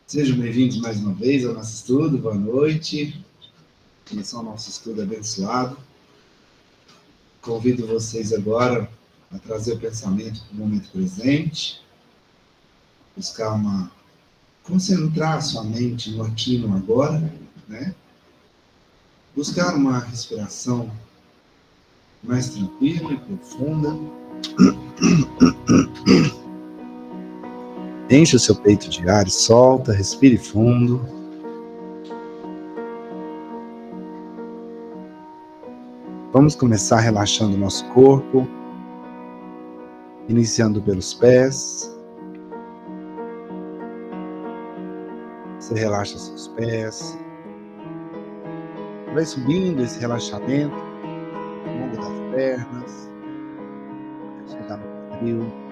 Sejam bem-vindos mais uma vez ao nosso estudo. Boa noite. Começar o nosso estudo abençoado. Convido vocês agora a trazer o pensamento para o momento presente, concentrar a sua mente no aqui e no agora, né? Buscar uma respiração mais tranquila e profunda. Enche o seu peito de ar e solta, respire fundo. Vamos começar relaxando o nosso corpo, iniciando pelos pés. Você relaxa seus pés. Vai subindo esse relaxamento ao longo das pernas, até chegar no quadril.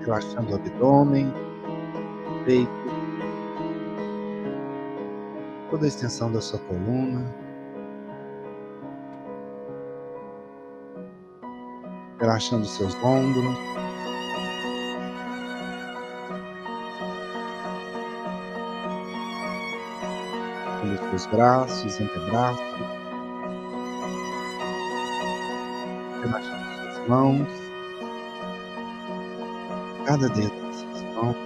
Relaxando o abdômen, o peito, toda a extensão da sua coluna. Relaxando seus ombros. Os seus braços, antebraços. Relaxando suas mãos. Cada dedo das suas mãos.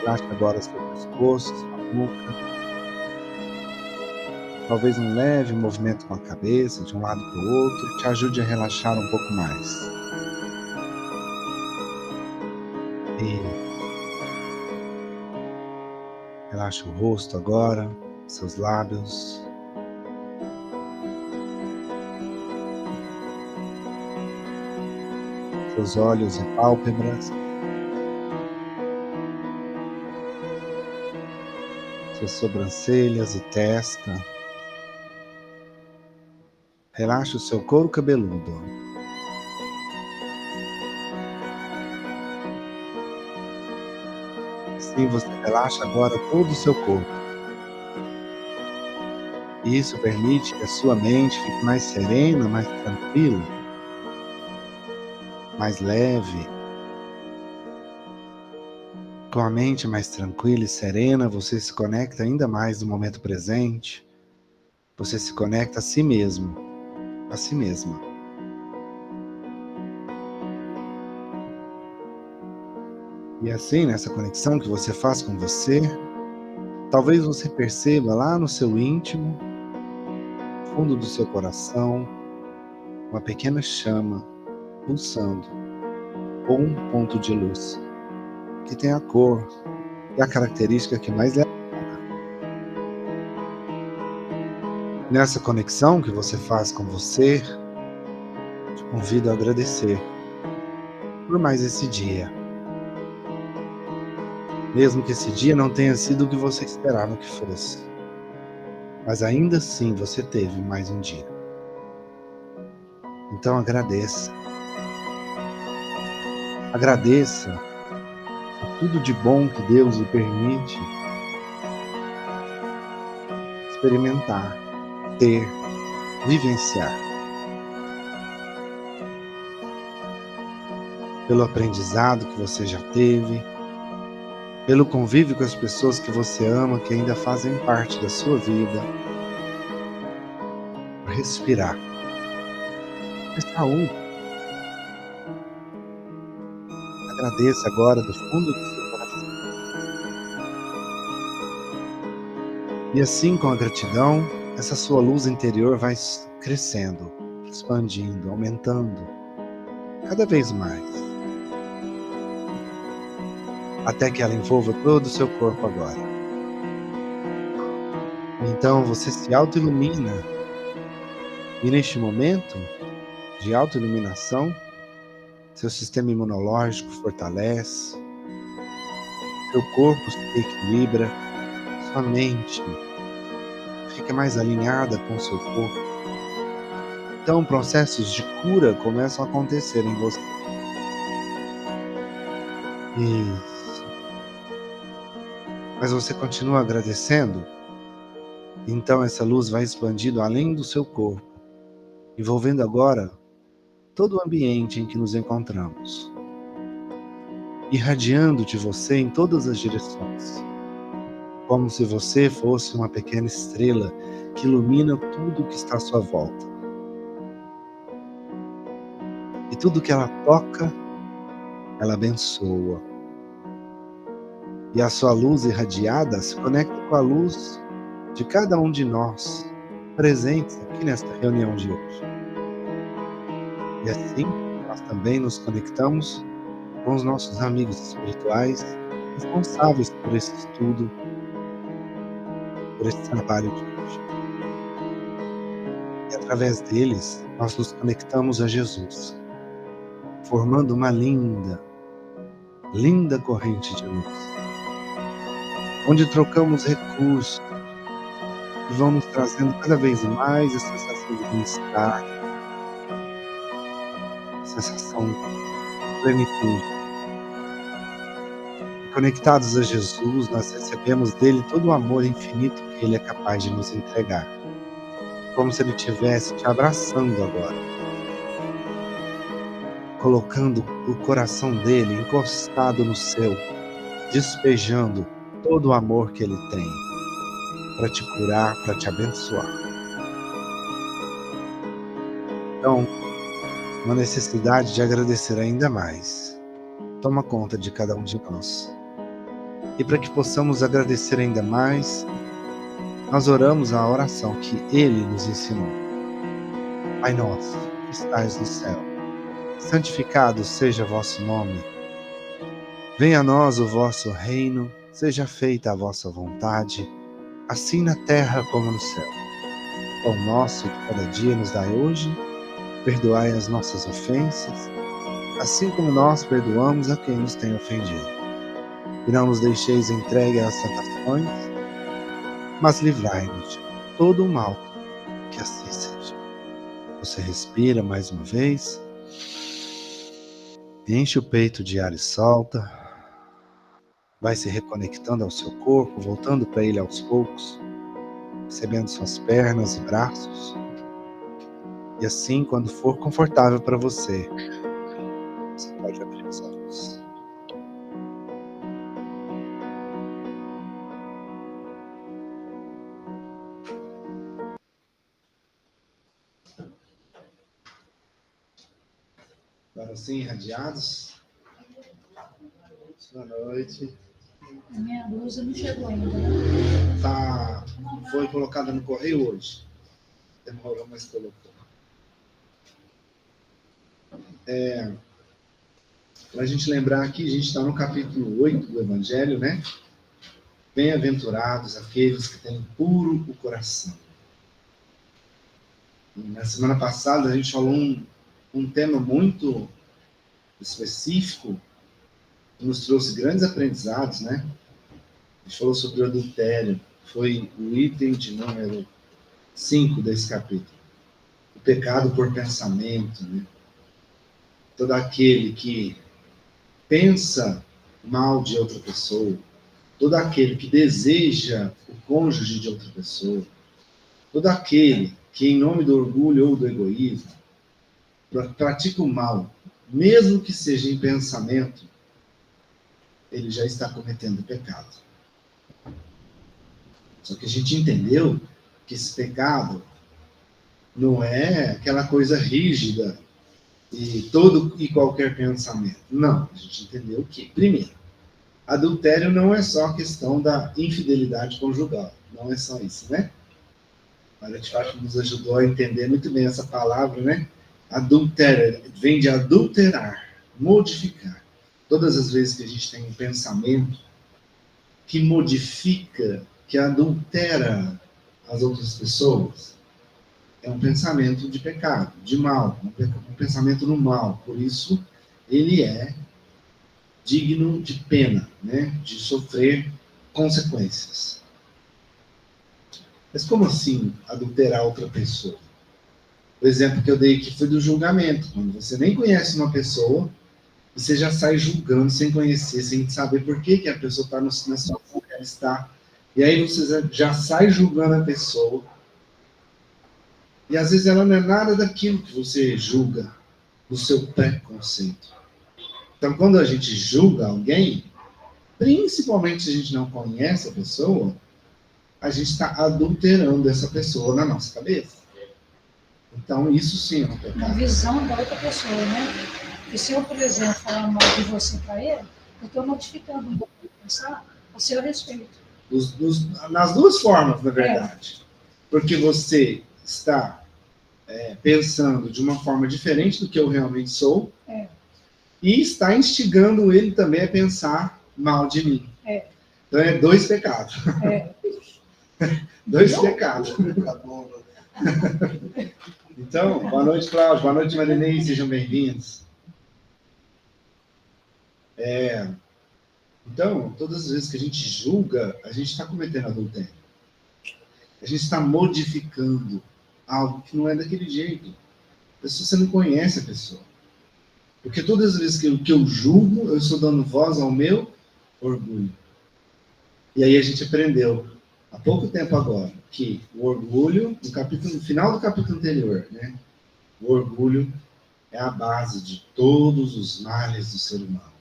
Relaxa agora seu pescoço, sua nuca. Talvez um leve movimento com a cabeça de um lado para o outro te ajude a relaxar um pouco mais. Relaxa o rosto agora, seus lábios. Seus olhos e pálpebras. Suas sobrancelhas e testa. Relaxa o seu couro cabeludo. Assim você relaxa agora todo o seu corpo. Isso permite que a sua mente fique mais serena, mais tranquila, mais leve. Com a mente mais tranquila e serena, você se conecta ainda mais no momento presente. Você se conecta a si mesmo, a si mesma. E assim, nessa conexão que você faz com você, talvez você perceba lá no seu íntimo, no fundo do seu coração, uma pequena chama pulsando, ou um ponto de luz, que tem a cor e a característica que mais lhe agrada. Nessa conexão que você faz com você, te convido a agradecer por mais esse dia. Mesmo que esse dia não tenha sido o que você esperava que fosse. Mas ainda assim você teve mais um dia. Então agradeça. Agradeça por tudo de bom que Deus lhe permite experimentar, ter, vivenciar. Pelo aprendizado que você já teve, pelo convívio com as pessoas que você ama, que ainda fazem parte da sua vida. Por respirar. Por saúde. Agradeça agora do fundo do seu coração. E assim, com a gratidão, essa sua luz interior vai crescendo, expandindo, aumentando, cada vez mais. Até que ela envolva todo o seu corpo agora. Então você se auto-ilumina. E neste momento de auto-iluminação, seu sistema imunológico fortalece, seu corpo se equilibra, sua mente fica mais alinhada com o seu corpo. Então processos de cura começam a acontecer em você. Isso. Mas você continua agradecendo? Então essa luz vai expandindo além do seu corpo. envolvendo agora todo o ambiente em que nos encontramos, irradiando de você em todas as direções, como se você fosse uma pequena estrela que ilumina tudo que está à sua volta. E tudo que ela toca, ela abençoa. E a sua luz irradiada se conecta com a luz de cada um de nós, presentes aqui nesta reunião de hoje. E assim, nós também nos conectamos com os nossos amigos espirituais, responsáveis por esse estudo, por esse trabalho de hoje. E através deles, nós nos conectamos a Jesus, formando uma linda corrente de luz, onde trocamos recursos que vão nos trazendo cada vez mais a sensação de bem-estar, a sensação de plenitude. E conectados a Jesus, nós recebemos dele todo o amor infinito que ele é capaz de nos entregar, como se ele estivesse te abraçando agora, colocando o coração dele encostado no seu, despejando todo o amor que ele tem para te curar, para te abençoar. Então, uma necessidade de agradecer ainda mais toma conta de cada um de nós. E para que possamos agradecer ainda mais, nós oramos a oração que ele nos ensinou. Pai nosso, que estais no céu, santificado seja o vosso nome. Venha a nós o vosso reino, seja feita a vossa vontade, assim na terra como no céu. O pão nosso de cada dia nos dai hoje, perdoai as nossas ofensas, assim como nós perdoamos a quem nos tem ofendido. E não nos deixeis entregue às tentações, mas livrai-nos de todo o mal, que assim seja. Você respira mais uma vez, enche o peito de ar e solta, vai se reconectando ao seu corpo, voltando para ele aos poucos, recebendo suas pernas e braços. E assim, quando for confortável para você, você pode abrir os olhos. Agora sim, irradiados. Boa noite. A minha blusa não chegou ainda. Foi colocada no correio hoje. Demorou, mas colocou. Para a gente lembrar aqui, a gente está no capítulo 8 do Evangelho, né? Bem-aventurados aqueles que têm puro o coração. E na semana passada a gente falou um tema muito específico, que nos trouxe grandes aprendizados, né? A gente falou sobre o adultério, foi o item de número 5 desse capítulo. O pecado por pensamento, né? Todo aquele que pensa mal de outra pessoa, todo aquele que deseja o cônjuge de outra pessoa, todo aquele que, em nome do orgulho ou do egoísmo, pratica o mal, mesmo que seja em pensamento, ele já está cometendo pecado. Só que a gente entendeu que esse pecado não é aquela coisa rígida e todo e qualquer pensamento. Não, a gente entendeu que, primeiro, adultério não é só a questão da infidelidade conjugal. Não é só isso, né? A Letifato nos ajudou a entender muito bem essa palavra, né? Adultério vem de adulterar, modificar. Todas as vezes que a gente tem um pensamento que modifica, que adultera as outras pessoas, é um pensamento de pecado, de mal, um pensamento no mal. Por isso, ele é digno de pena, né? De sofrer consequências. Mas como assim adulterar outra pessoa? O exemplo que eu dei aqui foi do julgamento. Quando você nem conhece uma pessoa, você já sai julgando sem conhecer, sem saber por que a pessoa está na situação que ela está. E aí você já sai julgando a pessoa. E às vezes ela não é nada daquilo que você julga, do seu preconceito. Então, quando a gente julga alguém, principalmente se a gente não conhece a pessoa, a gente está adulterando essa pessoa na nossa cabeça. Então, isso sim é um pecado. Na visão da outra pessoa, né? E se eu, por exemplo, falar mal de você para ele, eu estou modificando um pouco de pensar a seu respeito. Nas duas formas, na verdade. Porque você está pensando de uma forma diferente do que eu realmente sou, e está instigando ele também a pensar mal de mim. Então é dois pecados. Dois pecados. Então, boa noite, Cláudio. Boa noite, Marinei. Sejam bem-vindos. Então, todas as vezes que a gente julga, a gente está cometendo adultério. A gente está modificando algo que não é daquele jeito. Se você não conhece a pessoa. Porque todas as vezes que eu julgo, eu estou dando voz ao meu orgulho. E aí a gente aprendeu, há pouco tempo agora, que o orgulho, no final do capítulo anterior, né? O orgulho é a base de todos os males do ser humano.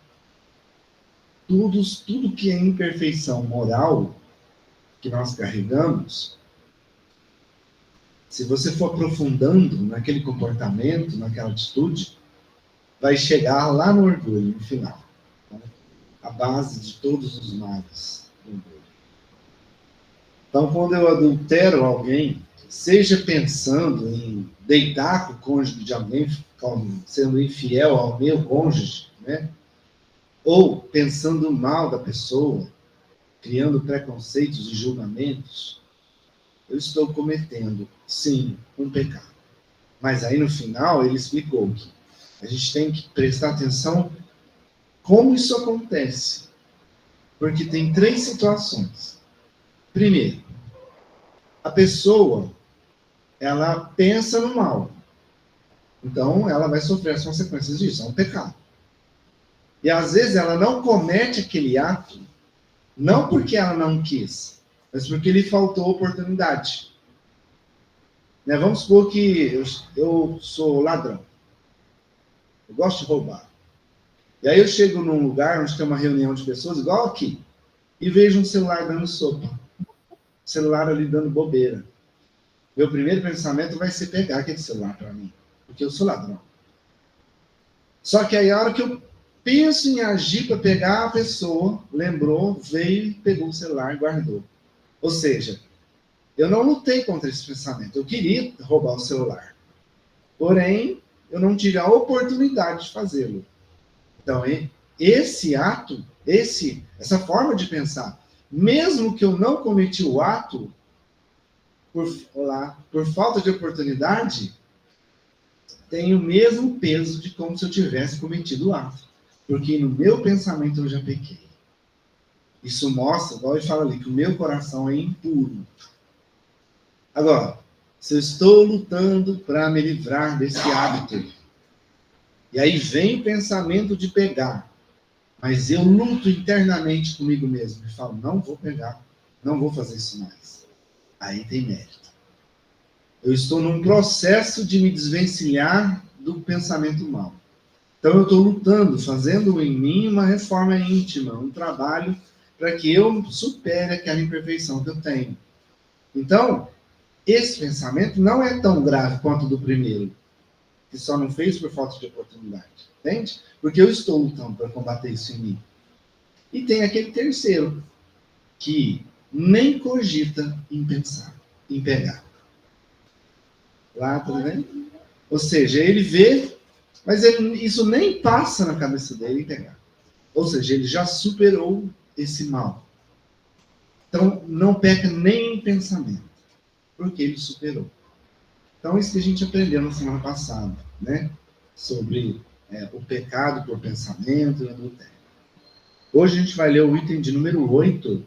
Tudo que é imperfeição moral que nós carregamos, se você for aprofundando naquele comportamento, naquela atitude, vai chegar lá no orgulho, no final. Então, a base de todos os males do orgulho. Então, quando eu adultero alguém, seja pensando em deitar com o cônjuge de alguém, sendo infiel ao meu cônjuge, né? Ou pensando mal da pessoa, criando preconceitos e julgamentos, eu estou cometendo, sim, um pecado. Mas aí no final ele explicou que a gente tem que prestar atenção como isso acontece. Porque tem três situações. Primeiro, a pessoa, ela pensa no mal. Então, ela vai sofrer as consequências disso. É um pecado. E às vezes ela não comete aquele ato, não porque ela não quis, mas porque lhe faltou oportunidade. Né? Vamos supor que eu sou ladrão. Eu gosto de roubar. E aí eu chego num lugar onde tem uma reunião de pessoas, igual aqui, e vejo um celular dando sopa. Celular ali dando bobeira. Meu primeiro pensamento vai ser pegar aquele celular para mim, porque eu sou ladrão. Só que aí a hora que eu penso em agir para pegar a pessoa, lembrou, veio, pegou o celular e guardou. Ou seja, eu não lutei contra esse pensamento. Eu queria roubar o celular. Porém, eu não tive a oportunidade de fazê-lo. Então, esse ato, essa forma de pensar, mesmo que eu não cometi o ato, por falta de oportunidade, tem o mesmo peso de como se eu tivesse cometido o ato. Porque no meu pensamento eu já pequei. Isso mostra, igual ele fala ali, que o meu coração é impuro. Agora, se eu estou lutando para me livrar desse hábito, e aí vem o pensamento de pegar, mas eu luto internamente comigo mesmo e falo, não vou pegar, não vou fazer isso mais. Aí tem mérito. Eu estou num processo de me desvencilhar do pensamento mal. Então eu estou lutando, fazendo em mim uma reforma íntima, um trabalho para que eu supere aquela imperfeição que eu tenho. Então, esse pensamento não é tão grave quanto o do primeiro, que só não fez por falta de oportunidade. Entende? Porque eu estou lutando para combater isso em mim. E tem aquele terceiro, que nem cogita em pensar, em pegar. Lá, tá vendo? Ou seja, ele vê, mas isso nem passa na cabeça dele em pegar. Ou seja, ele já superou esse mal. Então, não peca nem em pensamento, porque ele superou. Então, isso que a gente aprendeu na semana passada, né? Sobre o pecado por pensamento e adultério. Hoje a gente vai ler o item de número 8,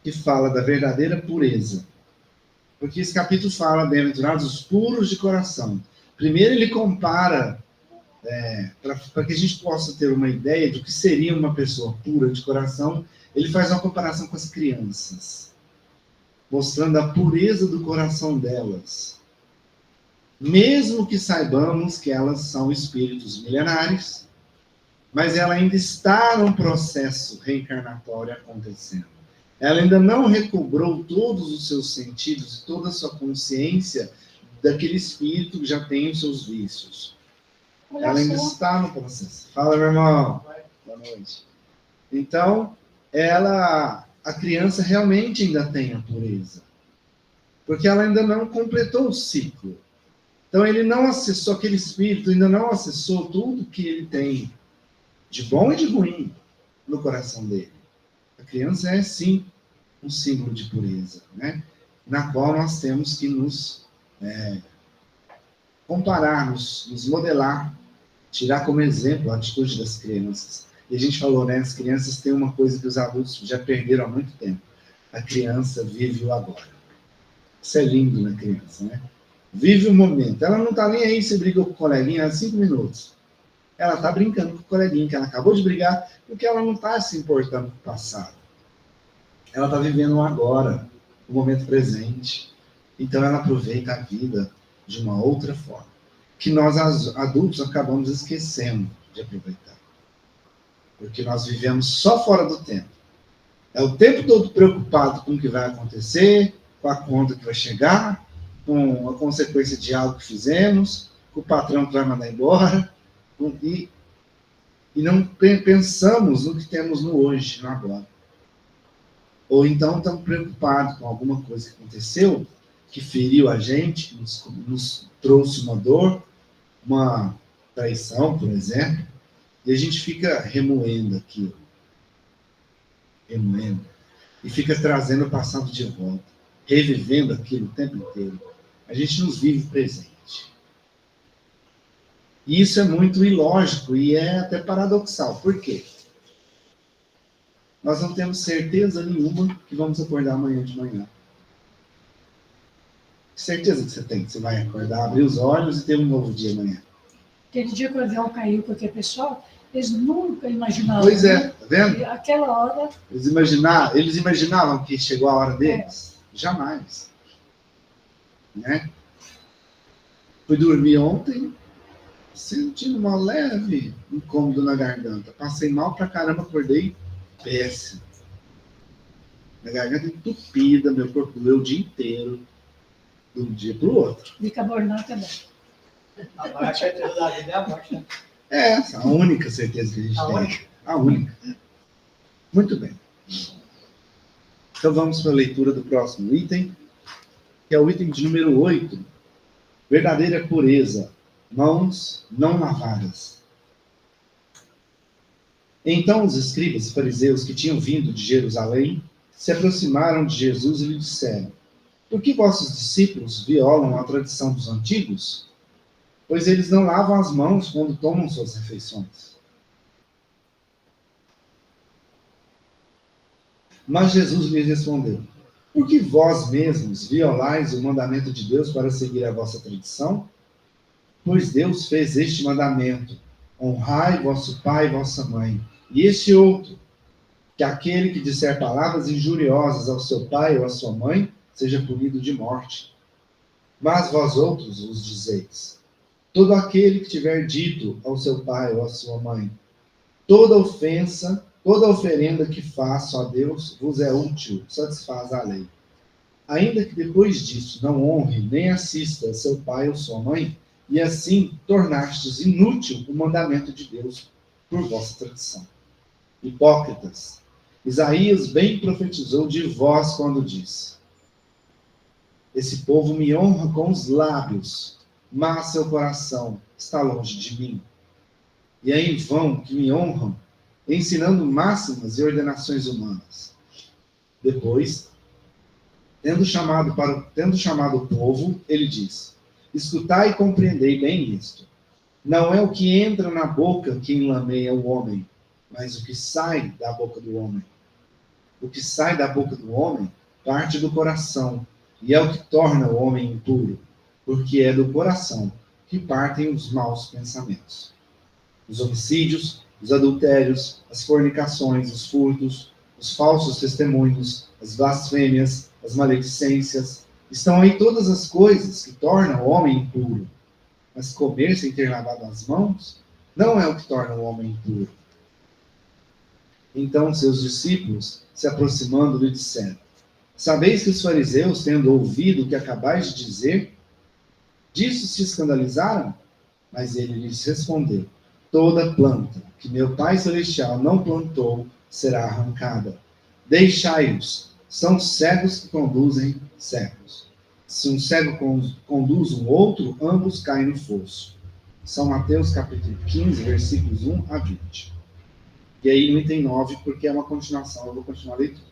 que fala da verdadeira pureza. Porque esse capítulo fala, bem-aventurados os puros de coração. Primeiro ele compara, para que a gente possa ter uma ideia do que seria uma pessoa pura de coração, ele faz uma comparação com as crianças. mostrando a pureza do coração delas. Mesmo que saibamos que elas são espíritos milenares, mas ela ainda está num processo reencarnatório acontecendo. Ela ainda não recobrou todos os seus sentidos e toda a sua consciência daquele espírito que já tem os seus vícios. Olha Ela ainda só. está no processo. Fala, meu irmão. Boa noite. Então, a criança realmente ainda tem a pureza. Porque ela ainda não completou o ciclo. Então, ele não acessou, aquele espírito ainda não acessou tudo que ele tem de bom e de ruim no coração dele. A criança é, sim, um símbolo de pureza, né? Na qual nós temos que nos comparar, nos modelar, tirar como exemplo a atitude das crianças. E a gente falou, né? As crianças têm uma coisa que os adultos já perderam há muito tempo. A criança vive o agora. Isso é lindo na criança, né? Vive o momento. Ela não está nem aí se brigou com o coleguinha há 5 minutos. Ela está brincando com o coleguinha, que ela acabou de brigar, porque ela não está se importando com o passado. Ela está vivendo o agora, o momento presente. Então ela aproveita a vida de uma outra forma, que nós adultos acabamos esquecendo de aproveitar. Porque nós vivemos só fora do tempo. É o tempo todo preocupado com o que vai acontecer, com a conta que vai chegar, com a consequência de algo que fizemos, com o patrão que vai mandar embora, e não pensamos no que temos no hoje, no agora. Ou então estamos preocupados com alguma coisa que aconteceu, que feriu a gente, que nos trouxe uma dor, uma traição, por exemplo, e a gente fica remoendo aquilo. Remoendo. E fica trazendo o passado de volta, revivendo aquilo o tempo inteiro. A gente nos vive presente. E isso é muito ilógico e é até paradoxal. Por quê? Nós não temos certeza nenhuma que vamos acordar amanhã de manhã. Que certeza que você tem que você vai acordar, abrir os olhos e ter um novo dia amanhã? Aquele dia que o avião caiu com aquele pessoal, eles nunca imaginavam. Pois é, né? tá vendo? E aquela hora, Eles imaginavam que chegou a hora deles? Jamais. Né? Fui dormir ontem, sentindo uma leve incômodo na garganta. Passei mal pra caramba, acordei péssimo. Minha garganta entupida, meu corpo doeu o dia inteiro, de um dia pro outro. bicarbonato é bom. A maior certeza da vida é a morte, né? É essa a única certeza que a gente A tem. única? A única. Muito bem. Então vamos para a leitura do próximo item, que é o item de número 8. Verdadeira pureza. Mãos não lavadas. Então os escribas e fariseus que tinham vindo de Jerusalém se aproximaram de Jesus e lhe disseram: por que vossos discípulos violam a tradição dos antigos? Pois eles não lavam as mãos quando tomam suas refeições. Mas Jesus lhes respondeu: por que vós mesmos violais o mandamento de Deus para seguir a vossa tradição? Pois Deus fez este mandamento: honrai vosso pai e vossa mãe. E este outro, que aquele que disser palavras injuriosas ao seu pai ou à sua mãe, seja punido de morte. Mas vós outros os dizeis: todo aquele que tiver dito ao seu pai ou à sua mãe, toda ofensa, toda oferenda que faço a Deus vos é útil, satisfaz a lei. Ainda que depois disso não honre nem assista a seu pai ou sua mãe, e assim tornastes inútil o mandamento de Deus por vossa tradição. Hipócritas, Isaías bem profetizou de vós quando disse: esse povo me honra com os lábios, mas seu coração está longe de mim. E é em vão que me honram, ensinando máximas e ordenações humanas. Depois, tendo chamado o povo, ele diz: escutai e compreendei bem isto. Não é o que entra na boca que enlameia o homem, mas o que sai da boca do homem. O que sai da boca do homem parte do coração, e é o que torna o homem impuro, porque é do coração que partem os maus pensamentos. Os homicídios, os adultérios, as fornicações, os furtos, os falsos testemunhos, as blasfêmias, as maledicências. Estão aí todas as coisas que tornam o homem impuro. Mas comer sem ter lavado as mãos não é o que torna o homem impuro. Então seus discípulos, se aproximando, lhe disseram: sabeis que os fariseus, tendo ouvido o que acabais de dizer, disso se escandalizaram? Mas ele lhes respondeu: toda planta que meu Pai Celestial não plantou será arrancada. Deixai-os, são cegos que conduzem cegos. Se um cego conduz um outro, ambos caem no fosso. São Mateus capítulo 15, versículos 1 a 20. E aí no item 9, porque é uma continuação, eu vou continuar a leitura.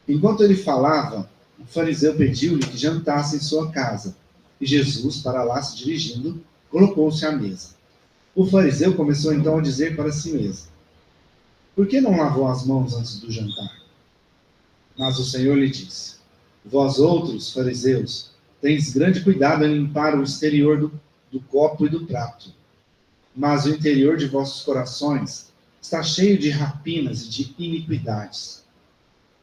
Enquanto ele falava, o fariseu pediu-lhe que jantasse em sua casa. E Jesus, para lá se dirigindo, colocou-se à mesa. O fariseu começou então a dizer para si mesmo: por que não lavou as mãos antes do jantar? Mas o Senhor lhe disse: vós outros, fariseus, tendes grande cuidado em limpar o exterior do copo e do prato. Mas o interior de vossos corações está cheio de rapinas e de iniquidades.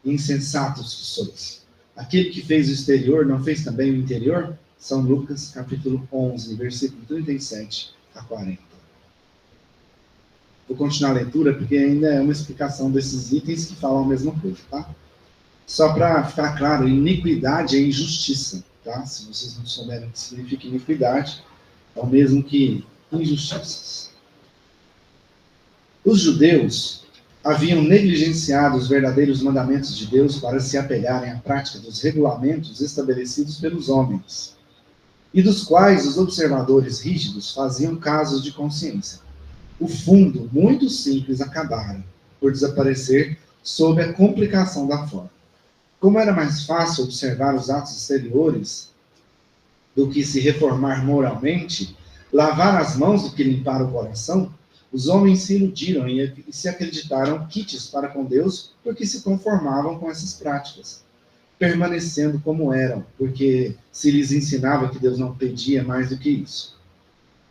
Insensatos que sois. Aquele que fez o exterior não fez também o interior? São Lucas capítulo 11, versículo 37 a 40. Vou continuar a leitura, porque ainda é uma explicação desses itens que falam a mesma coisa, tá? Só para ficar claro, iniquidade é injustiça, tá? Se vocês não souberem o que significa iniquidade, é o mesmo que injustiças. Os judeus haviam negligenciado os verdadeiros mandamentos de Deus para se apegarem à prática dos regulamentos estabelecidos pelos homens, e dos quais os observadores rígidos faziam casos de consciência. O fundo, muito simples, acabaram por desaparecer sob a complicação da forma. Como era mais fácil observar os atos exteriores do que se reformar moralmente, lavar as mãos do que limpar o coração, os homens se iludiram e se acreditaram quites para com Deus porque se conformavam com essas práticas, permanecendo como eram, porque se lhes ensinava que Deus não pedia mais do que isso.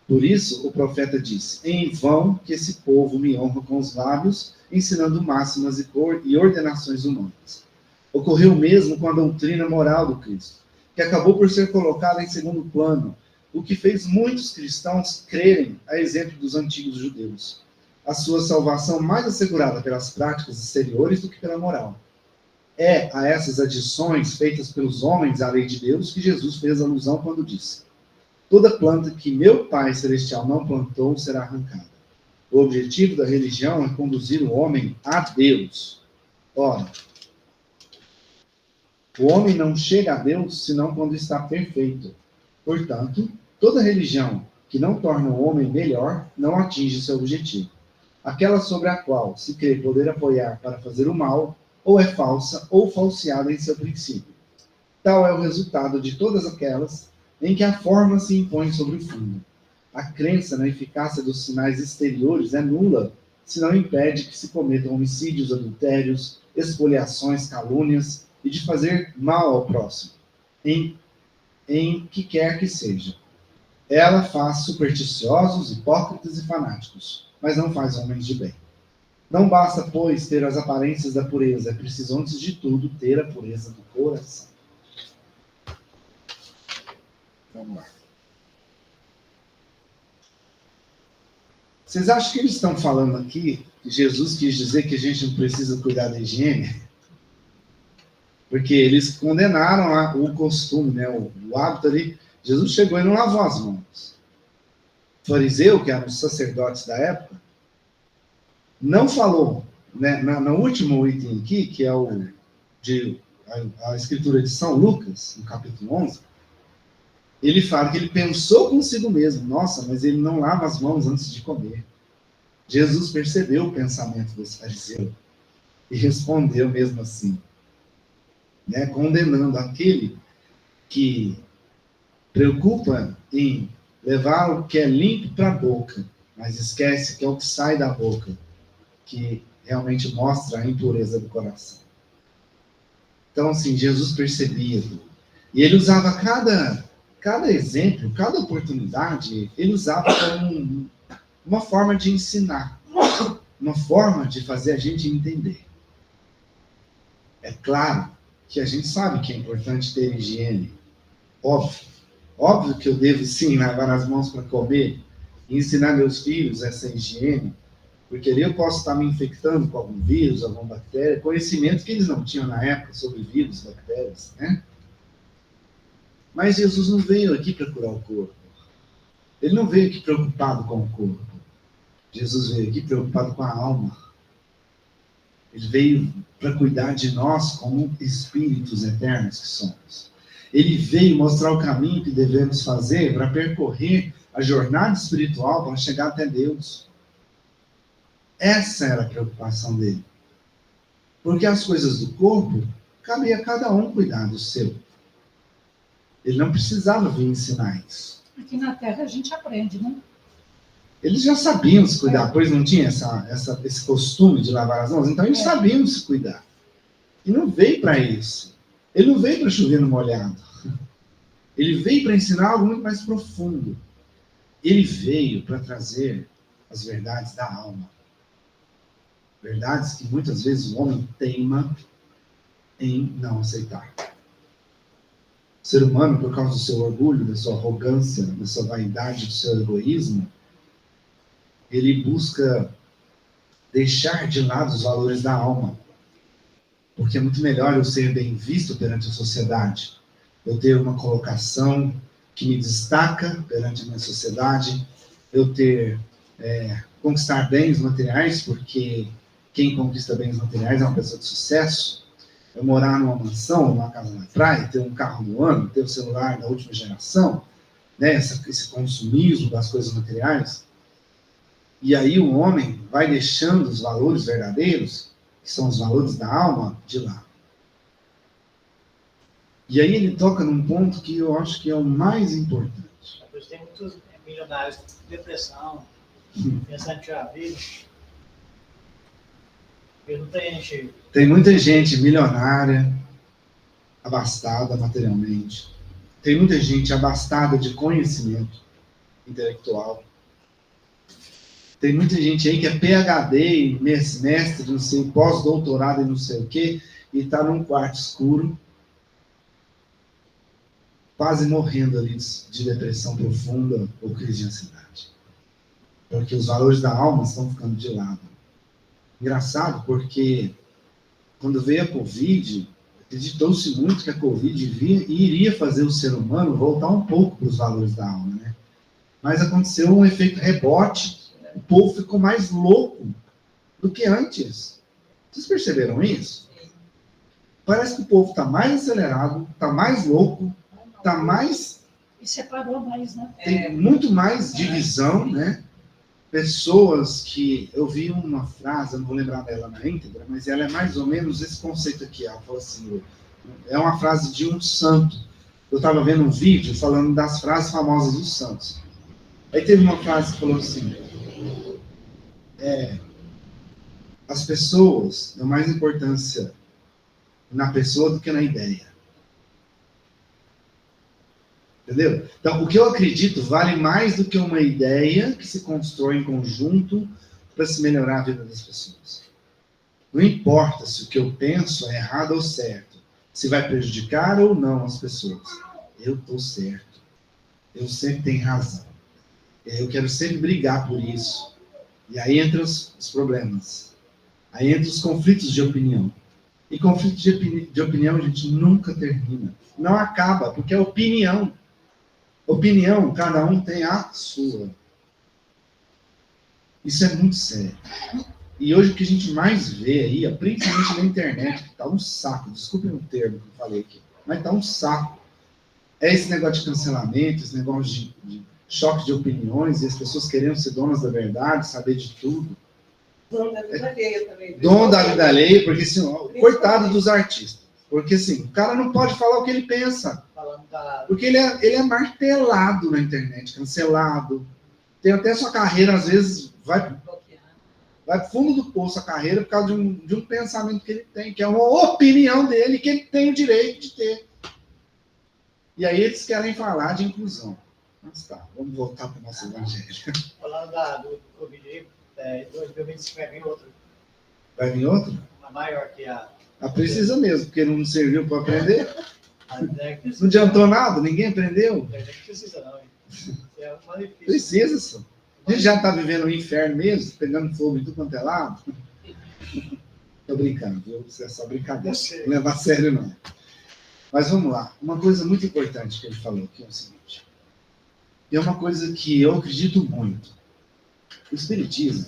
Por isso, o profeta disse: em vão que esse povo me honra com os lábios, ensinando máximas e ordenações humanas. Ocorreu mesmo com a doutrina moral do Cristo, que acabou por ser colocada em segundo plano, o que fez muitos cristãos crerem, a exemplo dos antigos judeus, a sua salvação mais assegurada pelas práticas exteriores do que pela moral. É a essas adições feitas pelos homens à lei de Deus que Jesus fez alusão quando disse: toda planta que meu Pai Celestial não plantou será arrancada. O objetivo da religião é conduzir o homem a Deus. Ora, o homem não chega a Deus senão quando está perfeito. Portanto, toda religião que não torna o homem melhor não atinge seu objetivo. Aquela sobre a qual se crê poder apoiar para fazer o mal, ou é falsa ou falseada em seu princípio. Tal é o resultado de todas aquelas em que a forma se impõe sobre o fundo. A crença na eficácia dos sinais exteriores é nula se não impede que se cometam homicídios, adultérios, espoliações, calúnias e de fazer mal ao próximo, em que quer que seja. Ela faz supersticiosos, hipócritas e fanáticos, mas não faz homens de bem. Não basta, pois, ter as aparências da pureza, é preciso, antes de tudo, ter a pureza do coração. Vamos lá. Vocês acham que eles estão falando aqui que Jesus quis dizer que a gente não precisa cuidar da higiene? Porque eles condenaram o costume, né, o hábito ali. Jesus chegou e não lavou as mãos. O fariseu, que eram os sacerdotes da época, não falou, né, no último item aqui, que é a escritura de São Lucas, no capítulo 11, ele fala que ele pensou consigo mesmo: nossa, mas ele não lava as mãos antes de comer. Jesus percebeu o pensamento desse fariseu e respondeu mesmo assim, né, condenando aquele que preocupa em levar o que é limpo para a boca, mas esquece que é o que sai da boca que realmente mostra a impureza do coração. Então, assim, Jesus percebia, e ele usava cada exemplo, cada oportunidade, ele usava como uma forma de ensinar, uma forma de fazer a gente entender. É claro que a gente sabe que é importante ter higiene. Óbvio. Óbvio que eu devo, sim, lavar as mãos para comer e ensinar meus filhos essa higiene, porque ali eu posso estar me infectando com algum vírus, alguma bactéria, conhecimento que eles não tinham na época sobre vírus, bactérias, né? Mas Jesus não veio aqui para curar o corpo. Ele não veio aqui preocupado com o corpo. Jesus veio aqui preocupado com a alma. Ele veio para cuidar de nós como espíritos eternos que somos. Ele veio mostrar o caminho que devemos fazer para percorrer a jornada espiritual para chegar até Deus. Essa era a preocupação dele. Porque as coisas do corpo, cabia a cada um cuidar do seu. Ele não precisava vir ensinar isso. Aqui na Terra a gente aprende, né? Eles já sabiam se cuidar, pois não tinha esse costume de lavar as mãos, então eles sabiam se cuidar. E não veio para isso. Ele não veio para chover no molhado. Ele veio para ensinar algo muito mais profundo. Ele veio para trazer as verdades da alma. Verdades que muitas vezes o homem teima em não aceitar. O ser humano, por causa do seu orgulho, da sua arrogância, da sua vaidade, do seu egoísmo, ele busca deixar de lado os valores da alma. Porque é muito melhor eu ser bem visto perante a sociedade, eu ter uma colocação que me destaca perante a minha sociedade, eu ter, conquistar bens materiais, porque quem conquista bens materiais é uma pessoa de sucesso, eu morar numa mansão, numa casa na praia, ter um carro no ano, ter o celular da última geração, né, esse consumismo das coisas materiais. E aí o homem vai deixando os valores verdadeiros, que são os valores da alma, de lado. E aí ele toca num ponto que eu acho que é o mais importante. Tem muitos milionários com depressão, pensando em tirar a vida. Tem muita gente milionária, abastada materialmente. Tem muita gente abastada de conhecimento intelectual. Tem muita gente aí que é PhD, mestre, não sei, pós-doutorado e não sei o quê, e está num quarto escuro, quase morrendo ali de depressão profunda ou crise de ansiedade. Porque os valores da alma estão ficando de lado. Engraçado, porque quando veio a Covid, acreditou-se muito que a Covid iria fazer o ser humano voltar um pouco para os valores da alma, né? Mas aconteceu um efeito rebote. O povo ficou mais louco do que antes. Vocês perceberam isso? Parece que o povo está mais acelerado, está mais louco, está mais... E separou mais, né? Tem muito mais divisão, né? Pessoas que... Eu vi uma frase, eu não vou lembrar dela na íntegra, mas ela é mais ou menos esse conceito aqui. Ela falou assim, é uma frase de um santo. Eu estava vendo um vídeo falando das frases famosas dos santos. Aí teve uma frase que falou assim... as pessoas dão mais importância na pessoa do que na ideia. Entendeu? Então, o que eu acredito vale mais do que uma ideia que se constrói em conjunto para se melhorar a vida das pessoas. Não importa se o que eu penso é errado ou certo, se vai prejudicar ou não as pessoas. Eu estou certo. Eu sempre tenho razão. Eu quero sempre brigar por isso. E aí entram os problemas. Aí entram os conflitos de opinião. E conflito de opinião, gente, nunca termina. Não acaba, porque é opinião. Opinião, cada um tem a sua. Isso é muito sério. E hoje o que a gente mais vê aí, principalmente na internet, que tá um saco, desculpem o termo que eu falei aqui, mas tá um saco. É esse negócio de cancelamento, esse negócio de choque de opiniões, e as pessoas querendo ser donas da verdade, saber de tudo. Dono da vida alheia também. Dono da vida alheia, porque assim, coitado dos artistas. Porque assim, o cara não pode falar o que ele pensa. Porque ele é martelado na internet, cancelado. Tem até sua carreira, às vezes, vai pro fundo do poço a carreira por causa de um pensamento que ele tem, que é uma opinião dele, que ele tem o direito de ter. E aí eles querem falar de inclusão. Mas tá, vamos voltar para o nosso evangelho. Falando do Covid aí, 2025 vai vir outro. Vai vir outro? Uma maior que a Precisa mesmo, porque não serviu para aprender. Não Não adiantou nada, ninguém aprendeu. precisa não, hein? É um malefício. Precisa, só. A gente já está vivendo o inferno mesmo, pegando fogo em tudo quanto é lado. Tô brincando, viu? Isso é só brincadeira. Não levar a sério, não. Mas vamos lá. Uma coisa muito importante que ele falou aqui é o seguinte. E é uma coisa que eu acredito muito. O Espiritismo,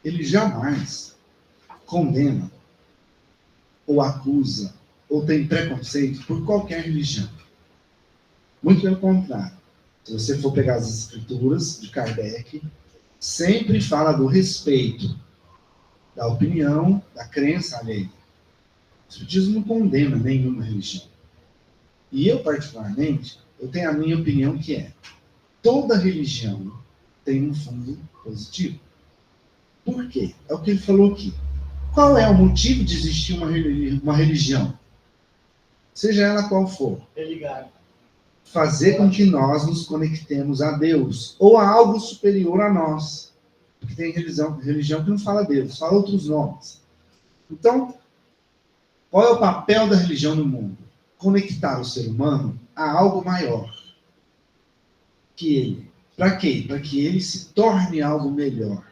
ele jamais condena ou acusa ou tem preconceito por qualquer religião. Muito pelo contrário. Se você for pegar as escrituras de Kardec, sempre fala do respeito, da opinião, da crença alheia. O Espiritismo não condena nenhuma religião. E eu, particularmente, eu tenho a minha opinião que é: toda religião tem um fundo positivo. Por quê? É o que ele falou aqui. Qual é o motivo de existir uma religião? Seja ela qual for. Religar. Fazer com que nós nos conectemos a Deus ou a algo superior a nós. Porque tem religião que não fala Deus, fala outros nomes. Então, qual é o papel da religião no mundo? Conectar o ser humano a algo maior que ele. Para quê? Para que ele se torne algo melhor.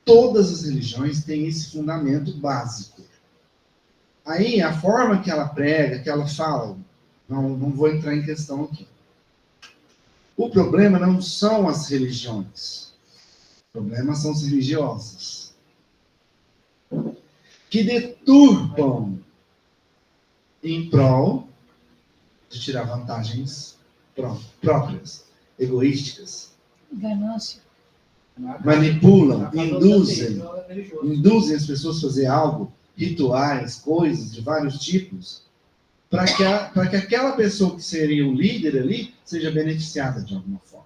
Todas as religiões têm esse fundamento básico. Aí, a forma que ela prega, que ela fala, não vou entrar em questão aqui. O problema não são as religiões. O problema são os religiosos. Que deturpam em prol de tirar vantagens próprias, egoísticas. Ganância. Manipulam, induzem as pessoas a fazer algo, rituais, coisas de vários tipos, para que aquela pessoa que seria o líder ali seja beneficiada de alguma forma.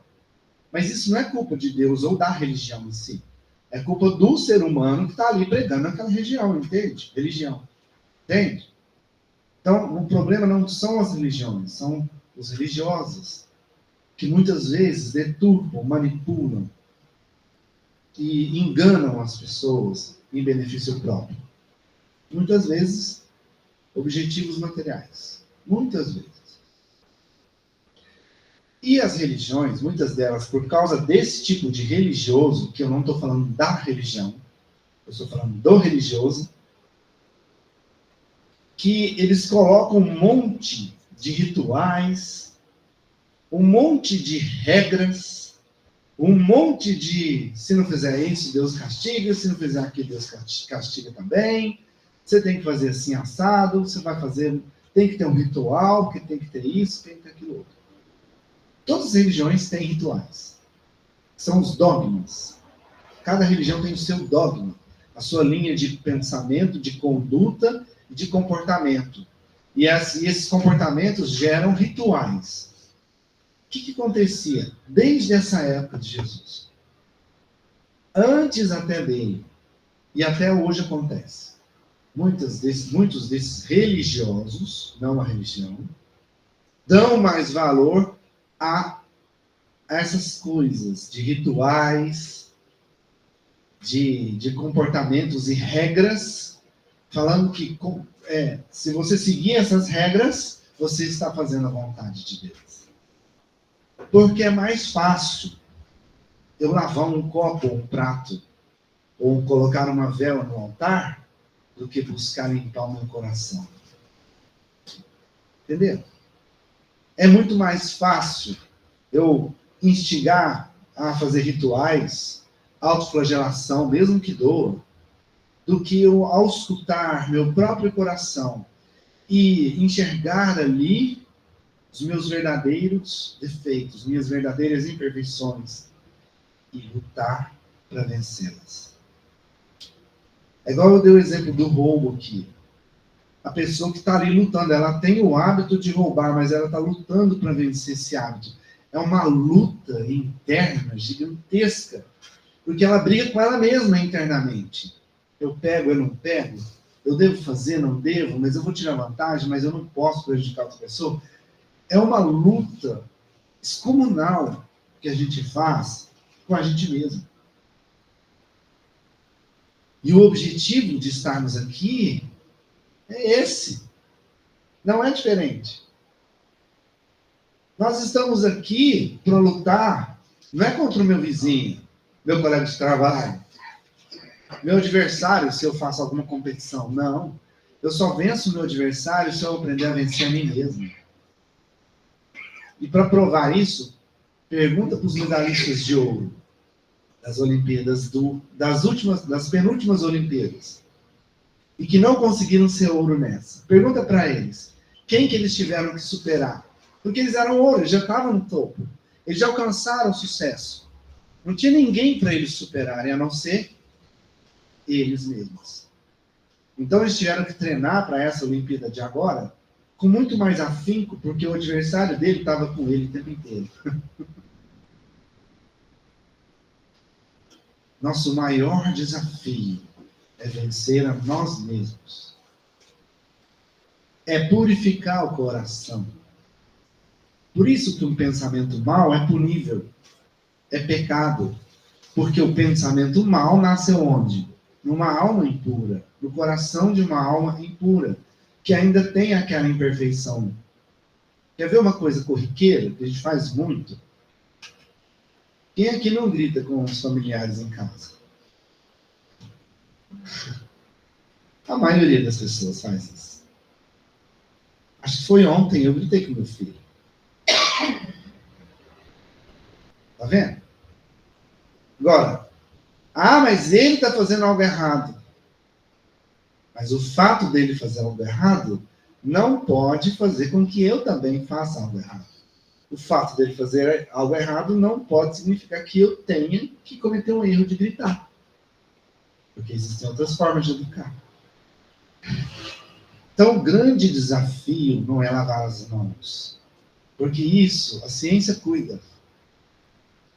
Mas isso não é culpa de Deus ou da religião em si. É culpa do ser humano que está ali pregando aquela religião, entende? Religião. Entende? Então, o problema não são as religiões, são os religiosos, que muitas vezes deturpam, manipulam e enganam as pessoas em benefício próprio. Muitas vezes, objetivos materiais. Muitas vezes. E as religiões, muitas delas, por causa desse tipo de religioso, que eu não estou falando da religião, eu estou falando do religioso, que eles colocam um monte de rituais, um monte de regras, um monte de, se não fizer isso, Deus castiga, se não fizer aquilo, Deus castiga também, você tem que fazer assim, assado, você vai fazer, tem que ter um ritual, porque tem que ter isso, tem que ter aquilo outro. Todas as religiões têm rituais. São os dogmas. Cada religião tem o seu dogma, a sua linha de pensamento, de conduta e de comportamento. E esses comportamentos geram rituais. O que acontecia desde essa época de Jesus? Antes até dele, e até hoje acontece. Muitos desses religiosos, não a religião, dão mais valor a essas coisas de rituais, de comportamentos e regras, falando que se você seguir essas regras, você está fazendo a vontade de Deus. Porque é mais fácil eu lavar um copo ou um prato, ou colocar uma vela no altar, do que buscar limpar o meu coração. Entendeu? É muito mais fácil eu instigar a fazer rituais, autoflagelação, mesmo que doa, do que eu, ao escutar meu próprio coração e enxergar ali os meus verdadeiros defeitos, minhas verdadeiras imperfeições e lutar para vencê-las. É igual eu dei o exemplo do roubo aqui. A pessoa que está ali lutando, ela tem o hábito de roubar, mas ela está lutando para vencer esse hábito. É uma luta interna gigantesca, porque ela briga com ela mesma internamente. Eu pego, eu não pego, eu devo fazer, não devo, mas eu vou tirar vantagem, mas eu não posso prejudicar outra pessoa. É uma luta excomunal que a gente faz com a gente mesmo. E o objetivo de estarmos aqui É esse. Não é diferente. Nós estamos aqui para lutar, não é contra o meu vizinho, meu colega de trabalho, meu adversário, se eu faço alguma competição. Não. Eu só venço o meu adversário se eu aprender a vencer a mim mesmo. E para provar isso, pergunta para os medalhistas de ouro das Olimpíadas, das penúltimas Olimpíadas, e que não conseguiram ser ouro nessa. Pergunta para eles, quem que eles tiveram que superar? Porque eles eram ouro, eles já estavam no topo. Eles já alcançaram o sucesso. Não tinha ninguém para eles superarem, a não ser eles mesmos. Então eles tiveram que treinar para essa Olimpíada de agora com muito mais afinco, porque o adversário dele estava com ele o tempo inteiro. Nosso maior desafio é vencer a nós mesmos. É purificar o coração. Por isso que um pensamento mau é punível. É pecado. Porque o pensamento mau nasce onde? Numa alma impura. No coração de uma alma impura. Que ainda tem aquela imperfeição. Quer ver uma coisa corriqueira, que a gente faz muito? Quem aqui não grita com os familiares em casa? A maioria das pessoas faz isso. Acho que foi ontem, eu gritei com meu filho. Tá vendo? Agora, mas ele está fazendo algo errado. Mas o fato dele fazer algo errado não pode fazer com que eu também faça algo errado. O fato dele fazer algo errado não pode significar que eu tenha que cometer um erro de gritar. Porque existem outras formas de educar. Então, o grande desafio não é lavar as mãos. Porque isso, a ciência cuida.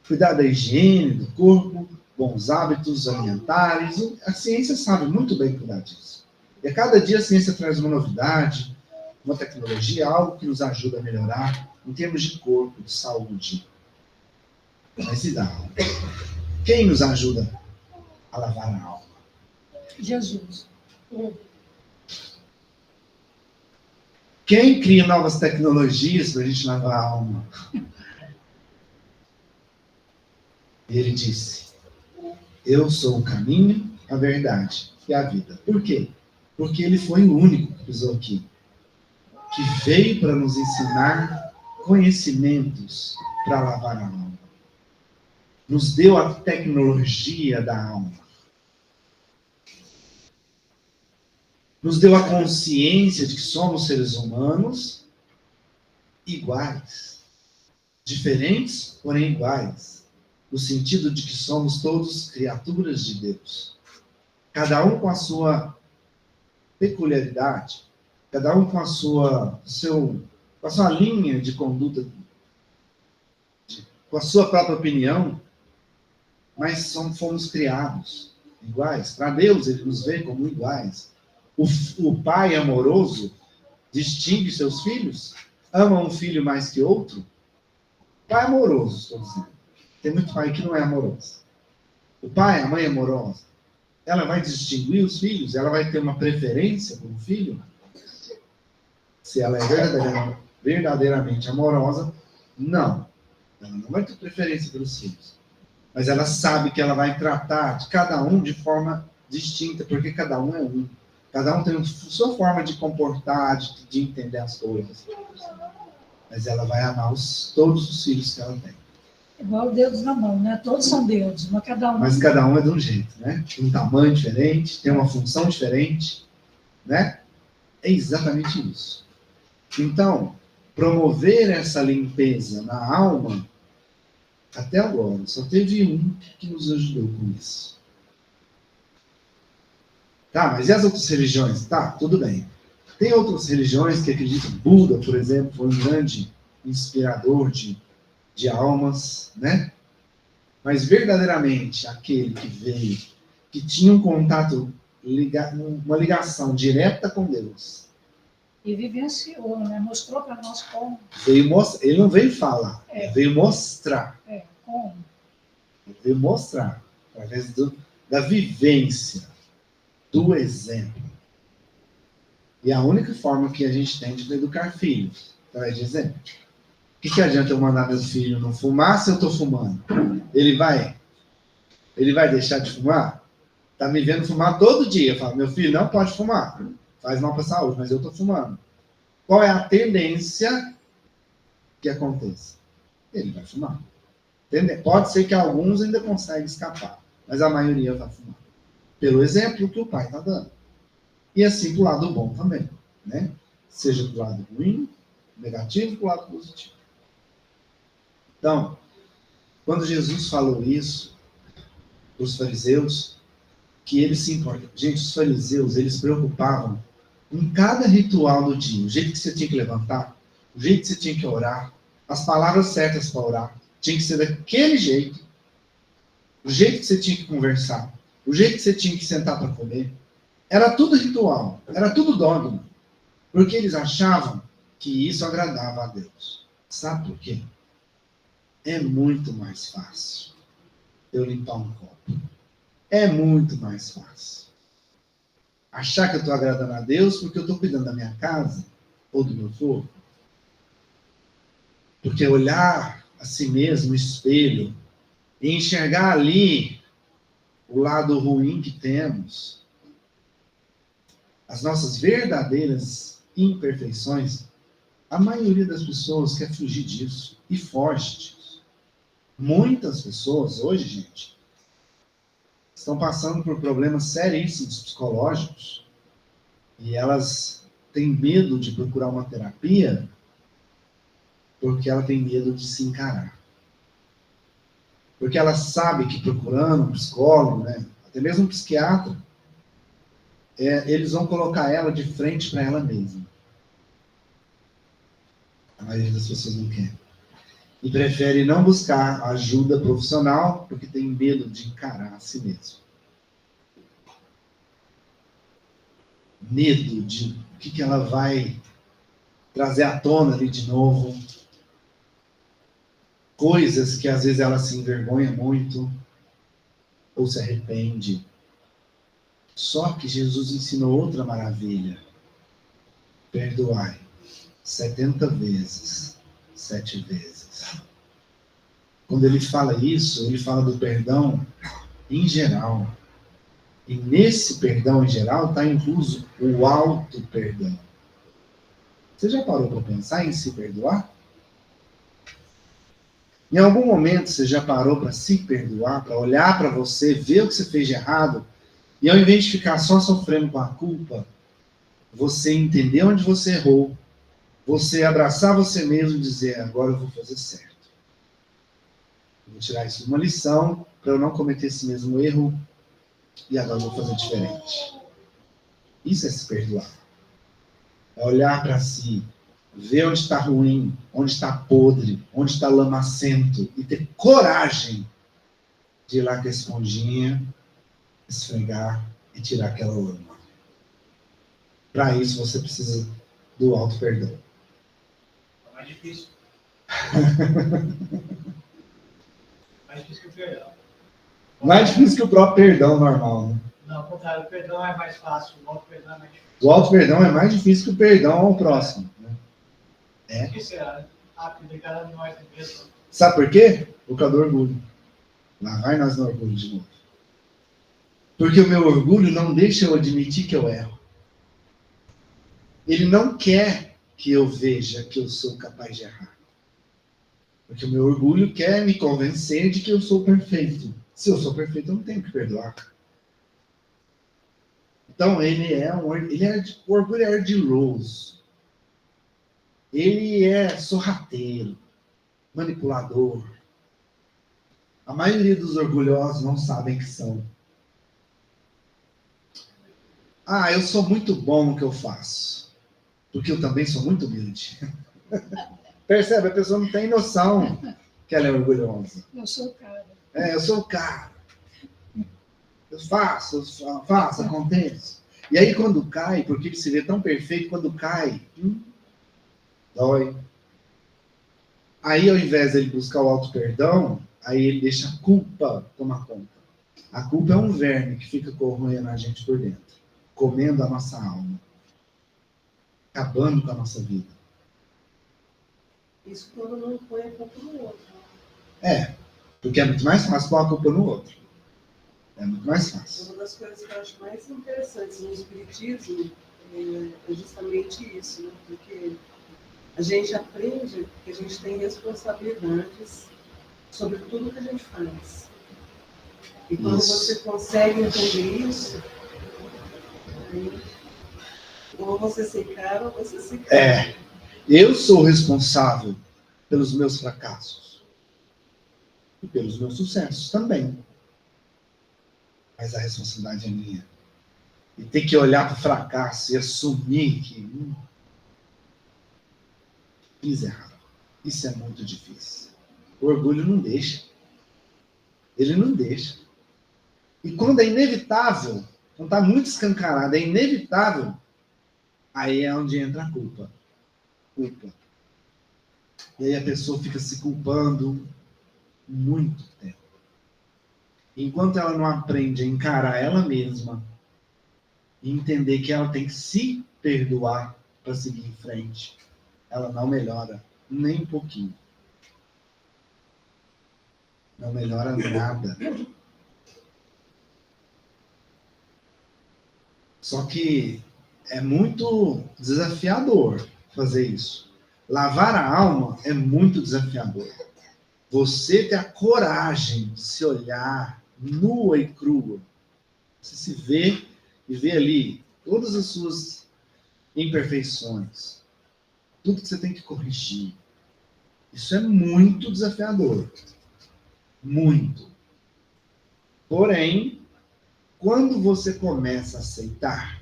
Cuidar da higiene, do corpo, bons hábitos alimentares. A ciência sabe muito bem cuidar disso. E a cada dia a ciência traz uma novidade, uma tecnologia, algo que nos ajuda a melhorar em termos de corpo, de saúde. Mas e da alma? Quem nos ajuda a lavar a alma? Jesus. Quem cria novas tecnologias para a gente lavar a alma? E ele disse, eu sou o caminho, a verdade e a vida. Por quê? Porque ele foi o único que pisou aqui, que veio para nos ensinar conhecimentos para lavar a alma. Nos deu a tecnologia da alma. Nos deu a consciência de que somos seres humanos iguais. Diferentes, porém iguais. No sentido de que somos todos criaturas de Deus. Cada um com a sua peculiaridade. Cada um com a sua linha de conduta, com a sua própria opinião, mas fomos criados iguais. Para Deus, ele nos vê como iguais. O pai amoroso distingue seus filhos? Ama um filho mais que outro? Pai amoroso, estou dizendo. Tem muito pai que não é amoroso. O pai, a mãe amorosa, ela vai distinguir os filhos? Ela vai ter uma preferência por um filho? Se ela é verdadeiramente amorosa, não. Ela não vai ter preferência pelos filhos. Mas ela sabe que ela vai tratar de cada um de forma distinta, porque cada um é um. Cada um tem a sua forma de comportar, de entender as coisas. Mas ela vai amar todos os filhos que ela tem. Igual dedos na mão, né? Todos são dedos, mas cada um... Mas cada um é de um jeito, né? Tem um tamanho diferente, tem uma função diferente, né? É exatamente isso. Então, promover essa limpeza na alma, até agora, só teve um que nos ajudou com isso. Tá, mas e as outras religiões? Tá, tudo bem. Tem outras religiões que acreditam, Buda, por exemplo, foi um grande inspirador de almas, né? Mas verdadeiramente aquele que veio, que tinha um contato, uma ligação direta com Deus. E vivenciou, né? Mostrou para nós como. Ele não veio falar, ele veio mostrar. Como. Ele veio mostrar, através da vivência, do exemplo. E a única forma que a gente tem de educar filhos, através de exemplo. O que adianta eu mandar meu filho não fumar se eu estou fumando? Ele vai deixar de fumar? Tá me vendo fumar todo dia. Eu falo, meu filho, não pode fumar. Faz mal para a saúde, mas eu estou fumando. Qual é a tendência que aconteça? Ele vai fumar. Pode ser que alguns ainda conseguem escapar, mas a maioria vai fumar. Pelo exemplo que o pai está dando. E assim do lado bom também, né? Seja do lado ruim, negativo, do lado positivo. Então, quando Jesus falou isso para os fariseus, que eles se importam. Gente, os fariseus, eles se preocupavam em cada ritual do dia. O jeito que você tinha que levantar, o jeito que você tinha que orar, as palavras certas para orar, tinha que ser daquele jeito, o jeito que você tinha que conversar, o jeito que você tinha que sentar para comer. Era tudo ritual, era tudo dogma. Porque eles achavam que isso agradava a Deus. Sabe por quê? É muito mais fácil eu limpar um copo. É muito mais fácil. Achar que eu estou agradando a Deus porque eu estou cuidando da minha casa ou do meu corpo. Porque olhar a si mesmo no espelho e enxergar ali o lado ruim que temos, as nossas verdadeiras imperfeições, a maioria das pessoas quer fugir disso e foge disso. Muitas pessoas hoje, gente, estão passando por problemas seríssimos psicológicos e elas têm medo de procurar uma terapia porque ela tem medo de se encarar. Porque ela sabe que procurando um psicólogo, né, até mesmo um psiquiatra, eles vão colocar ela de frente para ela mesma. A maioria das pessoas não quer. E prefere não buscar ajuda profissional porque tem medo de encarar a si mesmo. Medo de o que ela vai trazer à tona ali de novo. Coisas que às vezes ela se envergonha muito ou se arrepende. Só que Jesus ensinou outra maravilha. Perdoai 70 vezes, 7 vezes. Quando ele fala isso, ele fala do perdão em geral. E nesse perdão em geral está incluso o auto-perdão. Você já parou para pensar em se perdoar? Em algum momento você já parou para se perdoar, para olhar para você, ver o que você fez de errado, e ao invés de ficar só sofrendo com a culpa, você entender onde você errou, você abraçar você mesmo e dizer, agora eu vou fazer certo. Eu vou tirar isso de uma lição para eu não cometer esse mesmo erro e agora eu vou fazer diferente. Isso é se perdoar. É olhar para si, ver onde está ruim, onde está podre, onde está lamacento e ter coragem de ir lá com a esponjinha, esfregar e tirar aquela lama. Para isso você precisa do auto-perdão. É mais difícil. Mais difícil que o perdão. Mais difícil que o próprio perdão normal, né? Não, ao contrário, o perdão é mais fácil, o auto-perdão é mais difícil. O auto-perdão é mais difícil que o perdão ao próximo. Né? Por que será, né? Porque cada um de nós tem mesmo. Sabe por quê? Por causa do orgulho. Lá vai nós no orgulho de novo. Porque o meu orgulho não deixa eu admitir que eu erro. Ele não quer que eu veja que eu sou capaz de errar. Porque o meu orgulho quer me convencer de que eu sou perfeito. Se eu sou perfeito, eu não tenho que perdoar. Então, o orgulho é ardiloso. Ele é sorrateiro, manipulador. A maioria dos orgulhosos não sabem que são. Ah, eu sou muito bom no que eu faço. Porque eu também sou muito humilde. Percebe? A pessoa não tem noção que ela é orgulhosa. Eu sou o cara. Eu sou o cara. Eu faço, acontece. E aí quando cai, porque ele se vê tão perfeito, quando cai, dói. Aí ao invés dele buscar o auto-perdão, aí ele deixa a culpa tomar conta. A culpa é um verme que fica corroendo a gente por dentro, comendo a nossa alma. acabando com a nossa vida. Isso quando não põe a culpa no outro. Porque é muito mais fácil pôr a culpa no outro. É muito mais fácil. Uma das coisas que eu acho mais interessantes no Espiritismo é justamente isso, né? Porque a gente aprende que a gente tem responsabilidades sobre tudo que a gente faz. E quando você consegue entender isso, aí, ou você se encara ou você se encara. Eu sou responsável pelos meus fracassos. E pelos meus sucessos também. Mas a responsabilidade é minha. E ter que olhar para o fracasso e assumir que fiz errado. Isso é muito difícil. O orgulho não deixa. Ele não deixa. E quando é inevitável, quando está muito escancarado, é inevitável, aí é onde entra a culpa. Culpa. E aí a pessoa fica se culpando muito tempo. Enquanto ela não aprende a encarar ela mesma e entender que ela tem que se perdoar para seguir em frente, ela não melhora nem um pouquinho. Não melhora nada. Só que é muito desafiador fazer isso. Lavar a alma é muito desafiador. Você ter a coragem de se olhar nua e crua. Você se vê e vê ali todas as suas imperfeições. Tudo que você tem que corrigir. Isso é muito desafiador. Muito. Porém, quando você começa a aceitar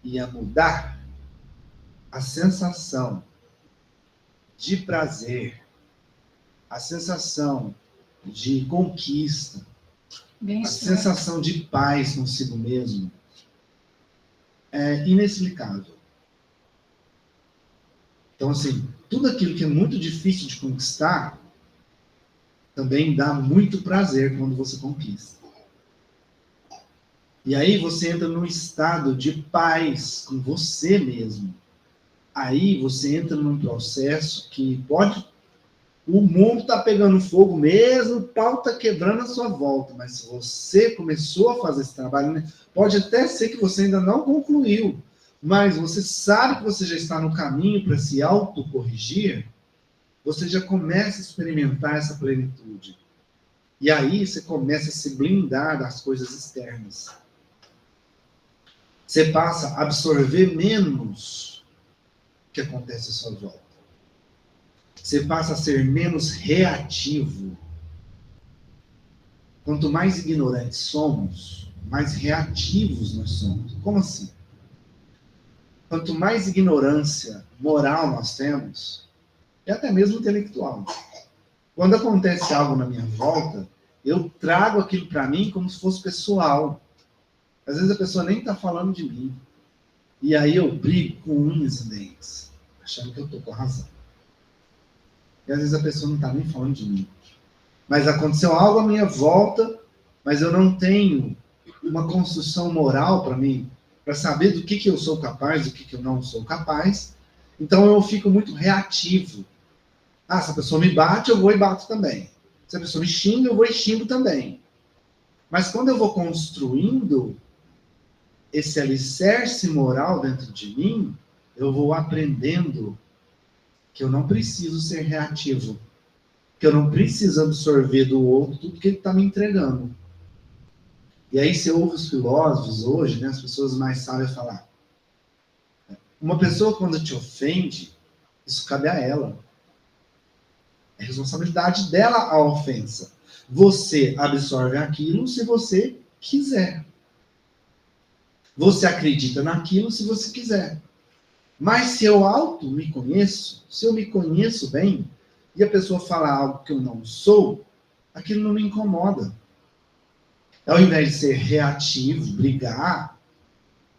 e a mudar, a sensação de prazer, a sensação de conquista, a sensação de paz consigo mesmo é inexplicável. Então, assim, tudo aquilo que é muito difícil de conquistar também dá muito prazer quando você conquista. E aí você entra num estado de paz com você mesmo. Aí você entra num processo que pode... O mundo está pegando fogo mesmo, o pau está quebrando a sua volta. Mas se você começou a fazer esse trabalho, né, pode até ser que você ainda não concluiu, mas você sabe que você já está no caminho para se autocorrigir, você já começa a experimentar essa plenitude. E aí você começa a se blindar das coisas externas. Você passa a absorver menos o que acontece à sua volta. Você passa a ser menos reativo. Quanto mais ignorantes somos, mais reativos nós somos. Como assim? Quanto mais ignorância moral nós temos, e até mesmo intelectual. Quando acontece algo na minha volta, eu trago aquilo para mim como se fosse pessoal. Às vezes a pessoa nem está falando de mim. E aí eu brigo com unhas e dentes, achando que eu estou com a razão. E às vezes a pessoa não está nem falando de mim. Mas aconteceu algo à minha volta, mas eu não tenho uma construção moral para mim, para saber do que eu sou capaz, do que eu não sou capaz. Então eu fico muito reativo. Ah, se a pessoa me bate, eu vou e bato também. Se a pessoa me xinga, eu vou e xingo também. Mas quando eu vou construindo esse alicerce moral dentro de mim, eu vou aprendendo que eu não preciso ser reativo, que eu não preciso absorver do outro tudo que ele está me entregando. E aí você ouve os filósofos hoje, né, as pessoas mais sábias falar. Uma pessoa quando te ofende, isso cabe a ela. É responsabilidade dela a ofensa. Você absorve aquilo se você quiser. Você acredita naquilo se você quiser. Mas se eu me conheço, se eu me conheço bem, e a pessoa falar algo que eu não sou, aquilo não me incomoda. Ao invés de ser reativo, brigar,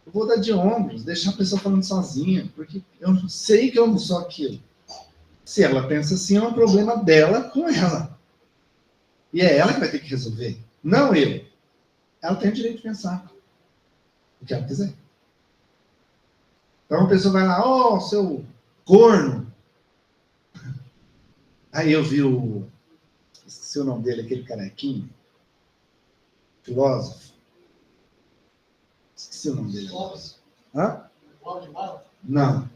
eu vou dar de ombros, deixar a pessoa falando sozinha, porque eu sei que eu não sou aquilo. Se ela pensa assim, é um problema dela com ela. E é ela que vai ter que resolver, não eu. Ela tem o direito de pensar o que ela quiser. Então a pessoa vai lá, ó, seu corno. Aí eu vi esqueci o nome dele, aquele carequinho, filósofo. Esqueci o nome dele. Hã? Não.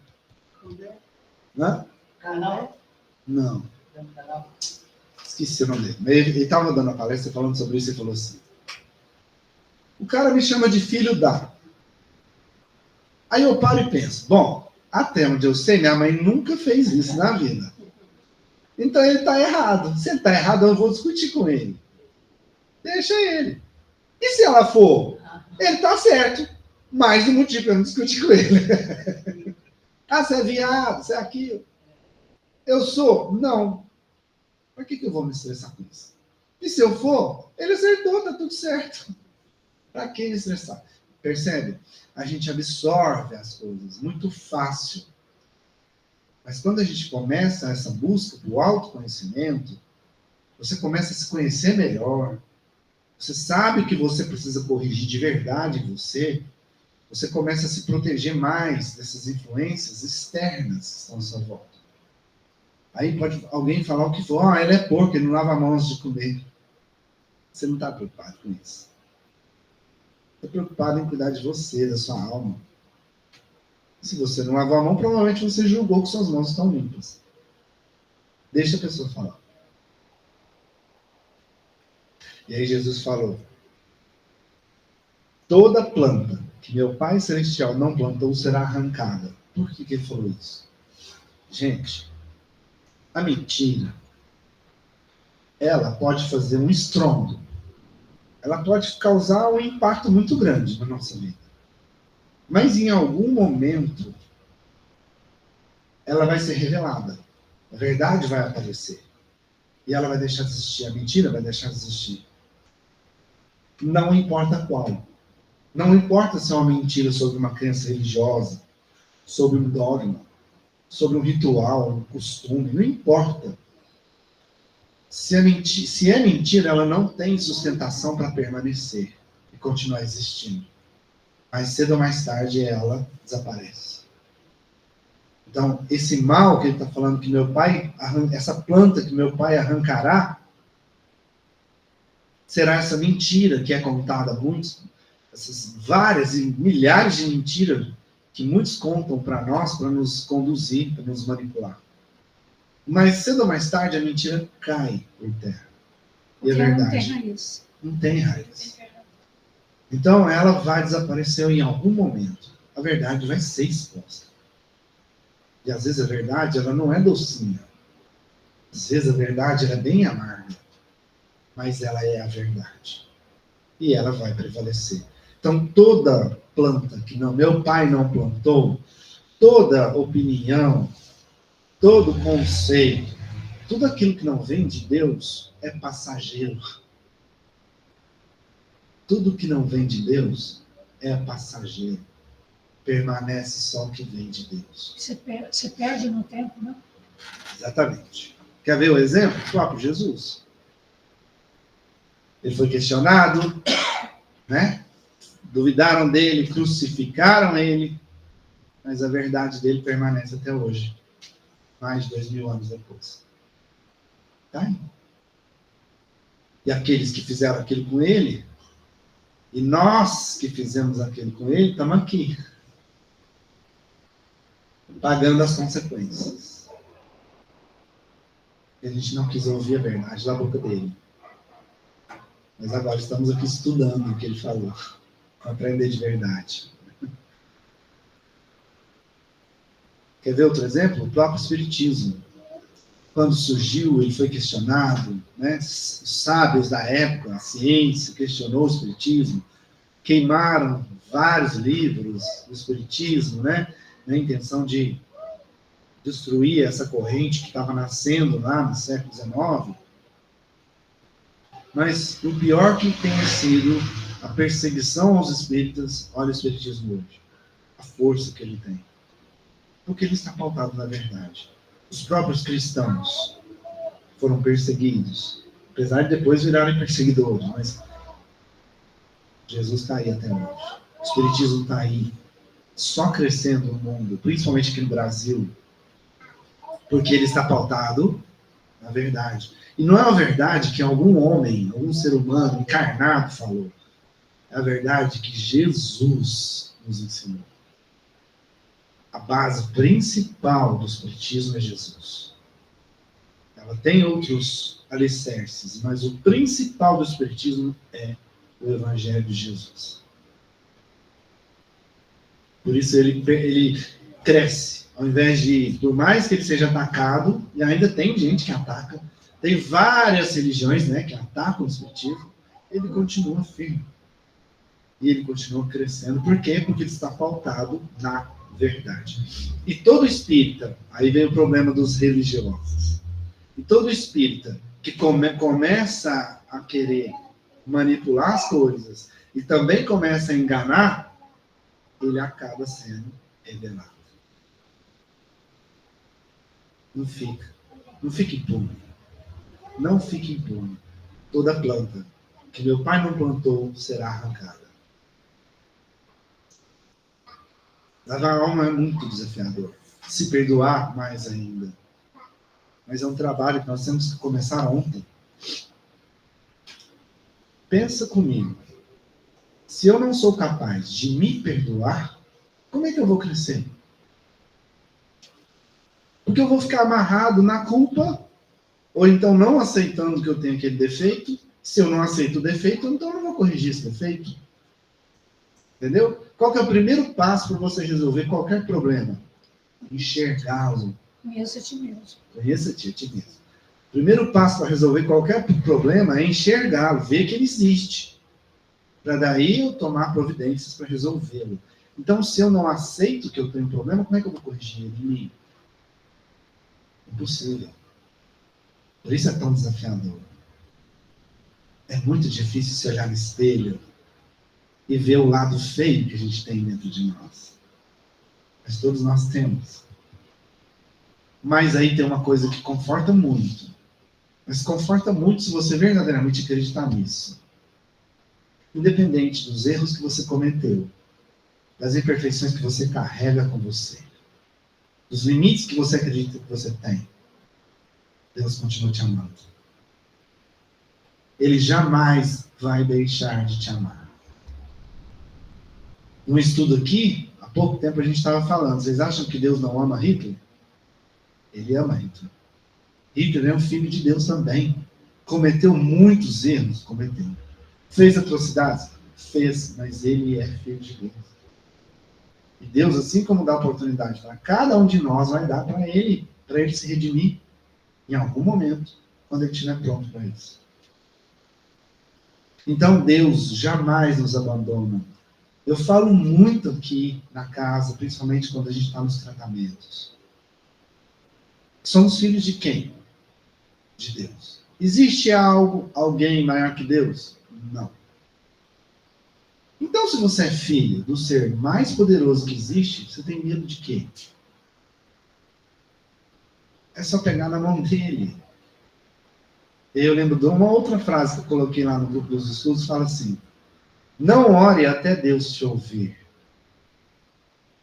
Hã? Canal? Não. Esqueci o nome dele. Mas ele estava dando a palestra falando sobre isso e falou assim: o cara me chama de filho da. Aí eu paro e penso, bom, até onde eu sei, minha mãe nunca fez isso na vida. Então ele está errado. Se ele está errado, eu vou discutir com ele. Deixa ele. E se ela for? Ele está certo. Mais um motivo para eu não discutir com ele. Ah, você é viado, você é aquilo. Eu sou? Não. Por que eu vou me estressar com isso? E se eu for? Ele acertou, tá tudo certo. Para que me estressar? Percebe? A gente absorve as coisas muito fácil. Mas quando a gente começa essa busca do autoconhecimento, você começa a se conhecer melhor. Você sabe que você precisa corrigir de verdade em você. Você começa a se proteger mais dessas influências externas que estão à sua volta. Aí pode alguém falar o que for, ele é porco, ele não lava a mão antes de comer. Você não está preocupado com isso. Está preocupado em cuidar de você, da sua alma. Se você não lavou a mão, provavelmente você julgou que suas mãos estão limpas. Deixa a pessoa falar. E aí Jesus falou: toda planta que meu Pai Celestial não plantou será arrancada. Por que ele falou isso? Gente, a mentira, ela pode fazer um estrondo. Ela pode causar um impacto muito grande na nossa vida. Mas em algum momento, ela vai ser revelada. A verdade vai aparecer. E ela vai deixar de existir. A mentira vai deixar de existir. Não importa qual. Não importa se é uma mentira sobre uma crença religiosa, sobre um dogma, sobre um ritual, um costume. Não importa. Se é mentira, ela não tem sustentação para permanecer e continuar existindo. Mais cedo ou mais tarde ela desaparece. Então, esse mal que ele está falando que meu pai, essa planta que meu pai arrancará, será essa mentira que é contada a muitos, essas várias e milhares de mentiras que muitos contam para nós, para nos conduzir, para nos manipular. Mas cedo ou mais tarde a mentira cai por terra. E é verdade. Não tem raiz. Não tem raiz. Então ela vai desaparecer em algum momento. A verdade vai ser exposta. E às vezes a verdade ela não é docinha. Às vezes a verdade ela é bem amarga. Mas ela é a verdade. E ela vai prevalecer. Então toda planta que meu pai não plantou, toda opinião, todo conceito, tudo aquilo que não vem de Deus é passageiro. Tudo que não vem de Deus é passageiro. Permanece só o que vem de Deus. Você perde no tempo, né? Exatamente. Quer ver o exemplo? O próprio Jesus. Ele foi questionado, né? Duvidaram dele, crucificaram ele, mas a verdade dele permanece até hoje. Mais de 2000 anos depois. Tá aí. E aqueles que fizeram aquilo com ele, e nós que fizemos aquilo com ele, estamos aqui. Pagando as consequências. A gente não quis ouvir a verdade da boca dele. Mas agora estamos aqui estudando o que ele falou. Para aprender de verdade. Quer ver outro exemplo? O próprio Espiritismo. Quando surgiu, ele foi questionado, né? Os sábios da época, a ciência, questionou o Espiritismo, queimaram vários livros do Espiritismo, né? Na intenção de destruir essa corrente que estava nascendo lá no século XIX. Mas o pior que tenha sido a perseguição aos espíritas, olha o Espiritismo hoje. A força que ele tem. Porque ele está pautado na verdade. Os próprios cristãos foram perseguidos, apesar de depois virarem perseguidores, mas Jesus está aí até hoje. O Espiritismo está aí. só crescendo no mundo, principalmente aqui no Brasil, porque ele está pautado na verdade. E não é a verdade que algum homem, algum ser humano encarnado falou. É a verdade que Jesus nos ensinou. A base principal do espiritismo é Jesus. Ela tem outros alicerces, mas o principal do espiritismo é o Evangelho de Jesus. Por isso ele cresce. Ao invés de, por mais que ele seja atacado, e ainda tem gente que ataca, tem várias religiões, né, que atacam o espiritismo, ele continua firme. E ele continua crescendo. Por quê? Porque ele está pautado na verdade. E todo espírita, aí vem o problema dos religiosos, e todo espírita que começa a querer manipular as coisas e também começa a enganar, ele acaba sendo revelado. Não fica impune. Não fique impune. Toda planta que meu pai não plantou será arrancada. Lavar a alma é muito desafiador. Se perdoar, mais ainda. Mas é um trabalho que nós temos que começar ontem. Pensa comigo. Se eu não sou capaz de me perdoar, como é que eu vou crescer? Porque eu vou ficar amarrado na culpa, ou então não aceitando que eu tenho aquele defeito. Se eu não aceito o defeito, então eu não vou corrigir esse defeito. Entendeu? Qual que é o primeiro passo para você resolver qualquer problema? Enxergá-lo. Conheça a ti mesmo. Conheça-te a ti mesmo. O primeiro passo para resolver qualquer problema é enxergá-lo, ver que ele existe. Para daí eu tomar providências para resolvê-lo. Então, se eu não aceito que eu tenho um problema, como é que eu vou corrigir ele em mim? Impossível. Por isso é tão desafiador. É muito difícil se olhar no espelho e ver o lado feio que a gente tem dentro de nós. Mas todos nós temos. Mas aí tem uma coisa que conforta muito. Mas conforta muito se você verdadeiramente acreditar nisso. Independente dos erros que você cometeu, das imperfeições que você carrega com você, dos limites que você acredita que você tem, Deus continua te amando. Ele jamais vai deixar de te amar. Num estudo aqui, há pouco tempo a gente estava falando, vocês acham que Deus não ama Hitler? Ele ama Hitler. Hitler é um filho de Deus também. Cometeu muitos erros, cometeu. Fez atrocidades? Fez, mas ele é filho de Deus. E Deus, assim como dá oportunidade para cada um de nós, vai dar para ele se redimir em algum momento, quando ele estiver pronto para isso. Então Deus jamais nos abandona. Eu falo muito aqui na casa, principalmente quando a gente está nos tratamentos. Somos filhos de quem? De Deus. Existe alguém maior que Deus? Não. Então, se você é filho do ser mais poderoso que existe, você tem medo de quê? É só pegar na mão dele. Eu lembro de uma outra frase que eu coloquei lá no grupo dos estudos, fala assim: não ore até Deus te ouvir.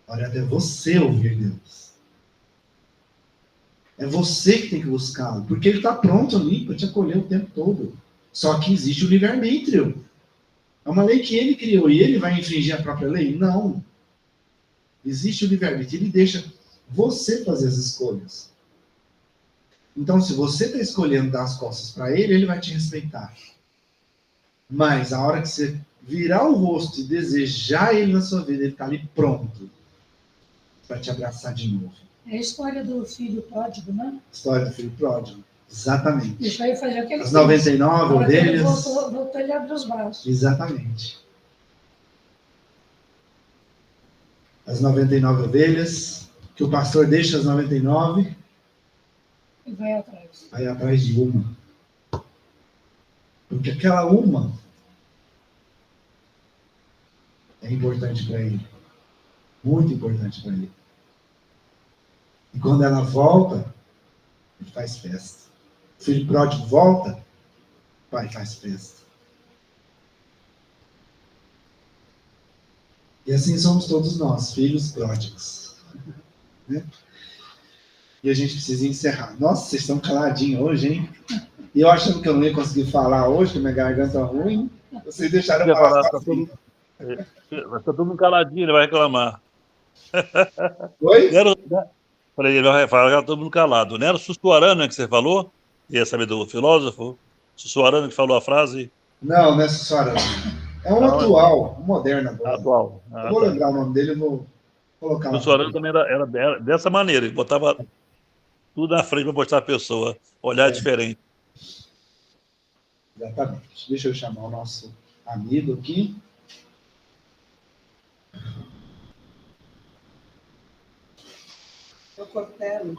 Ore até você ouvir Deus. É você que tem que buscá-lo, porque ele está pronto ali para te acolher o tempo todo. Só que existe o livre-arbítrio. É uma lei que ele criou e ele vai infringir a própria lei? Não. Existe o livre-arbítrio. Ele deixa você fazer as escolhas. Então, se você está escolhendo dar as costas para ele, ele vai te respeitar. Mas a hora que você virar o rosto e desejar ele na sua vida, ele está ali pronto para te abraçar de novo. É a história do filho pródigo, né? História do filho pródigo. Exatamente. Isso aí fazer o que ele As fez. 99 ovelhas. Ele voltou, ele abre os braços. Exatamente. As 99 ovelhas, que o pastor deixa as 99 E vai atrás. vai atrás de uma. Porque aquela uma é importante para ele. Muito importante para ele. E quando ela volta, ele faz festa. O filho pródigo volta, o pai faz festa. E assim somos todos nós, filhos pródigos. Né? E a gente precisa encerrar. Nossa, vocês estão caladinhos hoje, hein? E eu achando que eu não ia conseguir falar hoje, que minha garganta é ruim, vocês deixaram eu Ia falar falar, sozinho. vai estar todo mundo caladinho, ele vai reclamar. Oi? Falei, ele vai falar, todo mundo calado. Não era o Sussuarana que você falou? Ia saber do filósofo? Sussuarana que falou a frase? Não, não é Sussuarana. É um Não, atual, um moderno agora. Atual. Eu vou lembrar o nome dele, eu vou colocar O lá. Sussuarana também era dessa maneira, ele botava tudo na frente para mostrar a pessoa, olhar diferente. Exatamente. Deixa eu chamar o nosso amigo aqui. É o Cortella.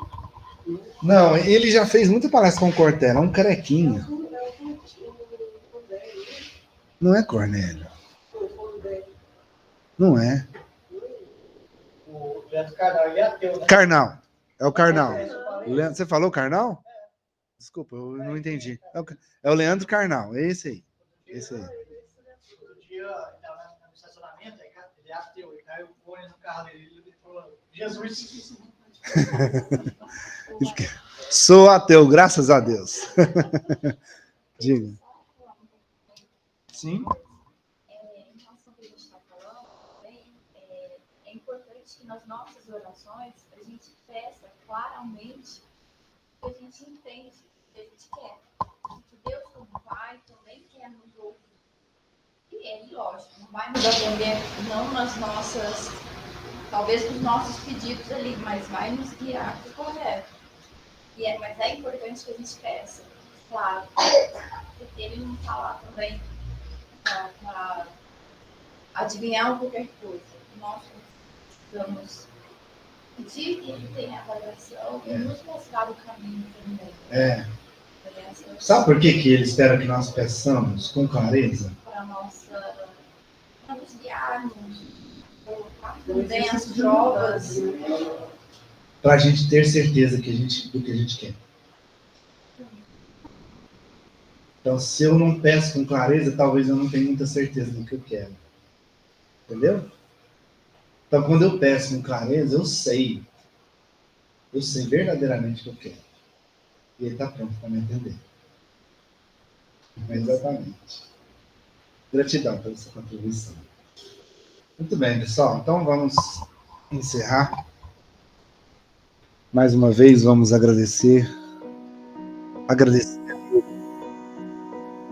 Não, ele já fez muita palestra com o Cortella, é um carequinha. Não é Cornélio. Não é. O Leandro Carnal, ele é ateu, né? Carnal. É o Carnal. Você falou Carnal? Desculpa, eu não entendi. É o Leandro Carnal, é esse aí. Esse aí. Outro dia, ele estava no estacionamento, ele é ateu, ele caiu o fone no carro dele, ele falou, Jesus. Sou ateu, graças a Deus. Diga. Sim. Em relação ao que a gente está falando, também, é importante que nas nossas orações a gente peça claramente o que a gente entende, o que a gente quer. Que Deus, como Pai, também quer nos ouvir. E lógico, não vai nos atender, não nas nossas, talvez nos nossos pedidos ali, mas vai nos guiar para o correto. Mas é importante que a gente peça, claro, porque ele não está lá também para adivinhar qualquer coisa. Nós precisamos pedir que ele tenha avaliação e nos mostrar o caminho também. Sabe por que ele espera que nós peçamos com clareza? Para nos guiarmos, colocar também as provas. Para a gente ter certeza do que a gente quer. Então, se eu não peço com clareza, talvez eu não tenha muita certeza do que eu quero. Entendeu? Então, quando eu peço com clareza, eu sei verdadeiramente o que eu quero. E ele está pronto para me entender. Exatamente. Gratidão pela sua contribuição. Muito bem, pessoal. Então, vamos encerrar. Mais uma vez, vamos agradecer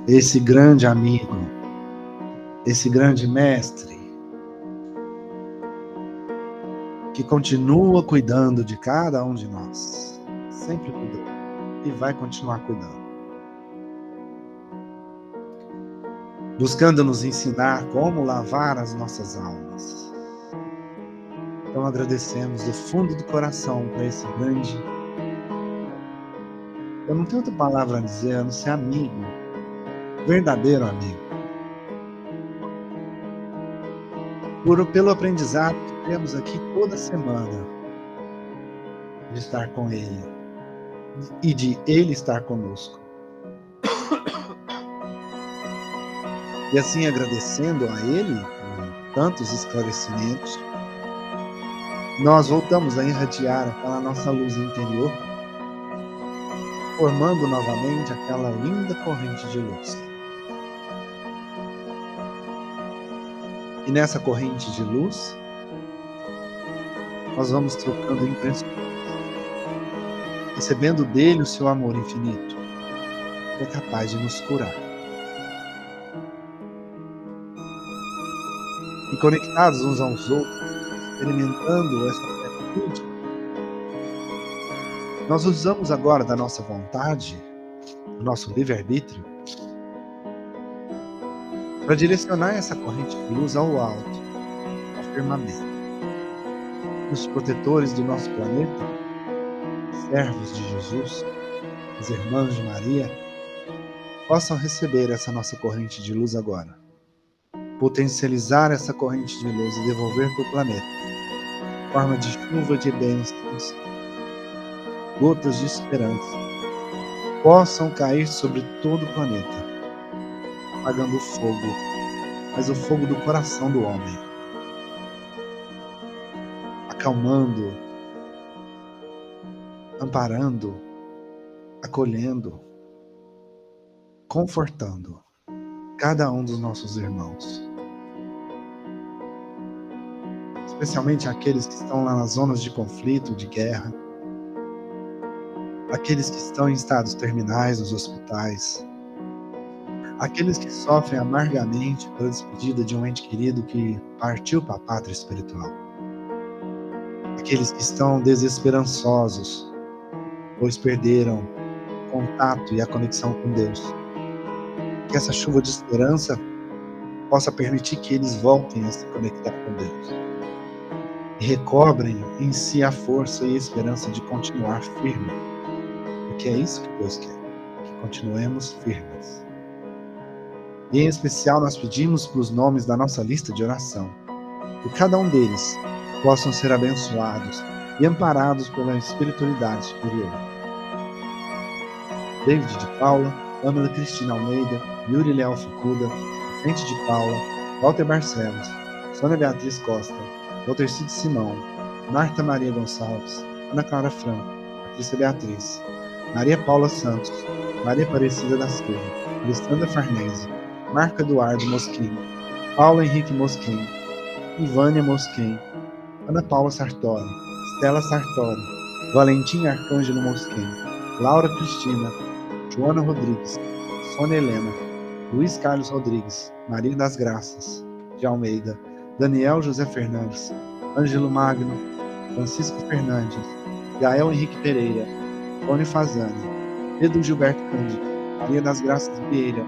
esse grande amigo, esse grande mestre, que continua cuidando de cada um de nós. Sempre cuidou e vai continuar cuidando. Buscando nos ensinar como lavar as nossas almas. Então agradecemos do fundo do coração para esse grande... Eu não tenho outra palavra a dizer, a não ser amigo. Verdadeiro amigo. Pelo aprendizado que temos aqui toda semana. De estar com Ele. E de Ele estar conosco. E assim agradecendo a Ele por tantos esclarecimentos, nós voltamos a irradiar aquela nossa luz interior, formando novamente aquela linda corrente de luz. E nessa corrente de luz, nós vamos trocando impressões, recebendo dele o seu amor infinito, que é capaz de nos curar. E conectados uns aos outros, experimentando essa plenitude, nós usamos agora da nossa vontade, do nosso livre-arbítrio, para direcionar essa corrente de luz ao alto, ao firmamento. E os protetores do nosso planeta, servos de Jesus, os irmãos de Maria, possam receber essa nossa corrente de luz agora. Potencializar essa corrente de luz e devolver para o planeta, em forma de chuva de bênçãos, gotas de esperança, possam cair sobre todo o planeta, apagando o fogo, mas o fogo do coração do homem, acalmando, amparando, acolhendo, confortando cada um dos nossos irmãos. Especialmente aqueles que estão lá nas zonas de conflito, de guerra, aqueles que estão em estados terminais nos hospitais, aqueles que sofrem amargamente pela despedida de um ente querido que partiu para a pátria espiritual, aqueles que estão desesperançosos, pois perderam o contato e a conexão com Deus. Que essa chuva de esperança possa permitir que eles voltem a se conectar com Deus e recobrem em si a força e a esperança de continuar firme, porque é isso que Deus quer, que continuemos firmes. E em especial nós pedimos para os nomes da nossa lista de oração, que cada um deles possam ser abençoados e amparados pela espiritualidade superior. David de Paula, Ana Cristina Almeida, Yuri Leal Fukuda, Vicente de Paula, Walter Barcelos, Sônia Beatriz Costa, Dr. Cid Simão, Marta Maria Gonçalves, Ana Clara Franco, Patrícia Beatriz, Maria Paula Santos, Maria Aparecida da Silva, Alessandra Farnese, Marco Eduardo Mosquim, Paulo Henrique Mosquim, Ivânia Mosquim, Ana Paula Sartori, Stella Sartori, Valentim Arcângelo Mosquim, Laura Cristina, Joana Rodrigues, Sônia Helena, Luiz Carlos Rodrigues, Maria das Graças de Almeida, Daniel José Fernandes, Ângelo Magno, Francisco Fernandes, Gael Henrique Pereira, Tônio Fazani, Pedro Gilberto Cândido, Maria das Graças Vieira,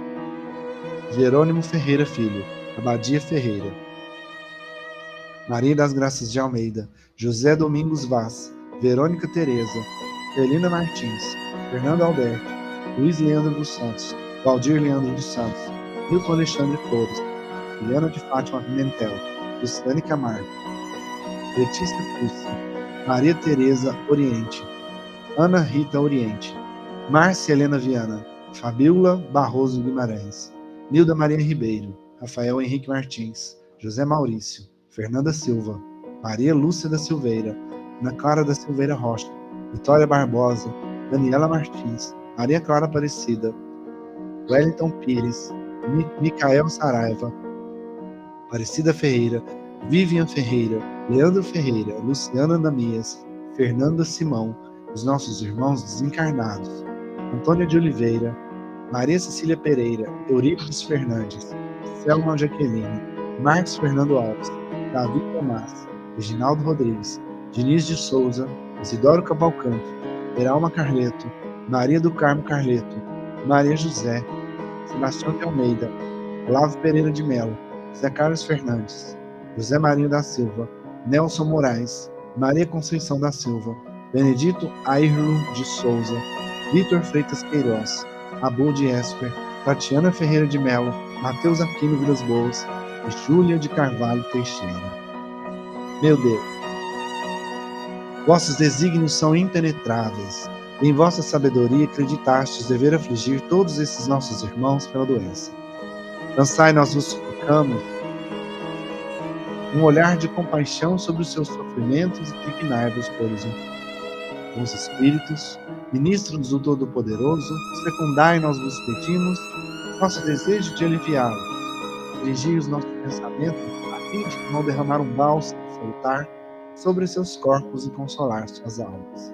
Jerônimo Ferreira Filho, Abadia Ferreira, Maria das Graças de Almeida, José Domingos Vaz, Verônica Tereza, Celina Martins, Fernando Alberto, Luiz Leandro dos Santos, Valdir Leandro dos Santos, Hilton Alexandre Flores, Juliana de Fátima Pimentel, Luciane Camargo, Letícia Pucci, Maria Tereza Oriente, Ana Rita Oriente, Márcia Helena Viana, Fabíola Barroso Guimarães, Nilda Maria Ribeiro, Rafael Henrique Martins, José Maurício, Fernanda Silva, Maria Lúcia da Silveira, Ana Clara da Silveira Rocha, Vitória Barbosa, Daniela Martins, Maria Clara Aparecida, Wellington Pires, Micael Saraiva, Aparecida Ferreira, Vivian Ferreira, Leandro Ferreira, Luciana Damias, Fernanda Simão, os nossos irmãos desencarnados, Antônia de Oliveira, Maria Cecília Pereira, Eurípides Fernandes, Selma Jaqueline, Marcos Fernando Alves, Davi Tomás, Reginaldo Rodrigues, Diniz de Souza, Isidoro Cavalcante, Peralma Carleto, Maria do Carmo Carleto, Maria José, Sebastião de Almeida, Olavo Pereira de Melo, José Carlos Fernandes, José Marinho da Silva, Nelson Moraes, Maria Conceição da Silva, Benedito Ayrlo de Souza, Vitor Freitas Queiroz, Abu de Esper, Tatiana Ferreira de Melo, Matheus Aquino Vilas Boas e Júlia de Carvalho Teixeira. Meu Deus, vossos desígnios são impenetráveis. Em vossa sabedoria acreditastes dever afligir todos esses nossos irmãos pela doença. Lançai, nós vos suplicamos, um olhar de compaixão sobre os seus sofrimentos e dignai-vos por os enfermos. Bons Espíritos, ministros do Todo-Poderoso, secundai, nós vos pedimos, nosso desejo de aliviá-los, dirigir os nossos pensamentos a fim de não derramar um bálsamo salutar sobre seus corpos e consolar suas almas.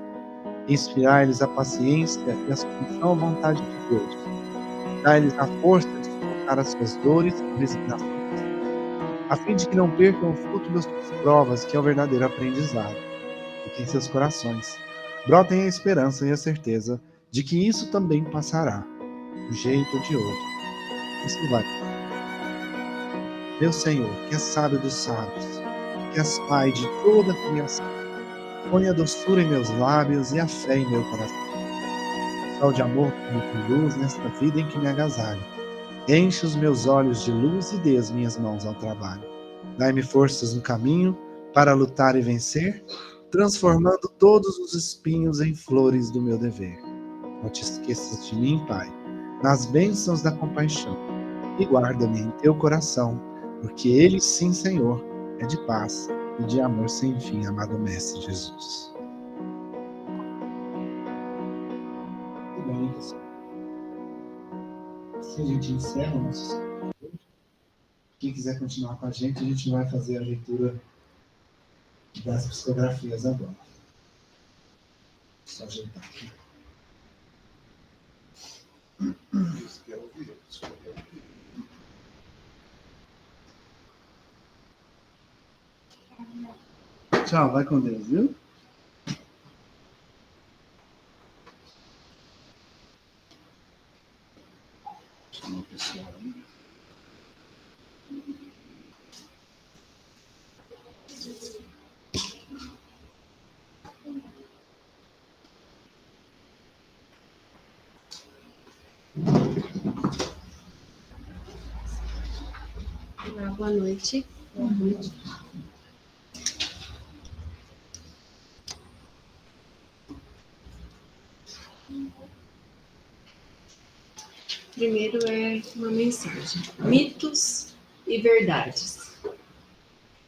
Inspirai-lhes a paciência e a submissão à vontade de Deus. Dai-lhes a força de suportar as suas dores e resignações, a fim de que não percam o fruto das suas provas, que é o verdadeiro aprendizado, e que em seus corações brotem a esperança e a certeza de que isso também passará, de um jeito ou de outro. Isso vai. Meu Senhor, que é sábio dos sábios, que és Pai de toda a criação, põe a doçura em meus lábios e a fé em meu coração. Sol de amor que me conduz nesta vida em que me agasalho. Enche os meus olhos de luz e dê as minhas mãos ao trabalho. Dai-me forças no caminho para lutar e vencer, transformando todos os espinhos em flores do meu dever. Não te esqueças de mim, Pai, nas bênçãos da compaixão, e guarda-me em teu coração, porque ele, sim, Senhor, é de paz e de amor sem fim, amado Mestre Jesus. Muito bem, pessoal. Assim a gente encerra o nosso estudo. Quem quiser continuar com a gente vai fazer a leitura das psicografias agora. Só ajeitar aqui. Tchau, vai com Deus, viu? Chama o pessoal aí. Boa noite. Boa noite. Primeiro é uma mensagem: mitos e verdades.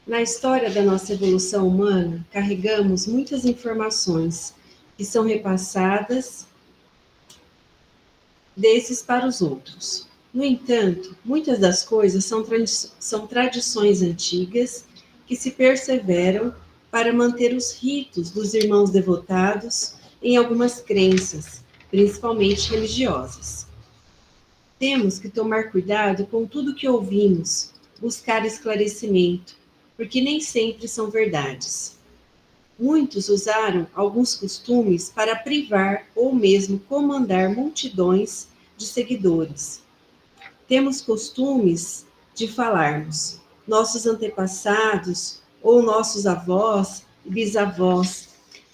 Na história da nossa evolução humana, carregamos muitas informações que são repassadas desses para os outros. No entanto, muitas das coisas são tradições antigas que se perseveram para manter os ritos dos irmãos devotados em algumas crenças, principalmente religiosas. Temos que tomar cuidado com tudo que ouvimos, buscar esclarecimento, porque nem sempre são verdades. Muitos usaram alguns costumes para privar ou mesmo comandar multidões de seguidores. Temos costumes de falarmos, nossos antepassados ou nossos avós e bisavós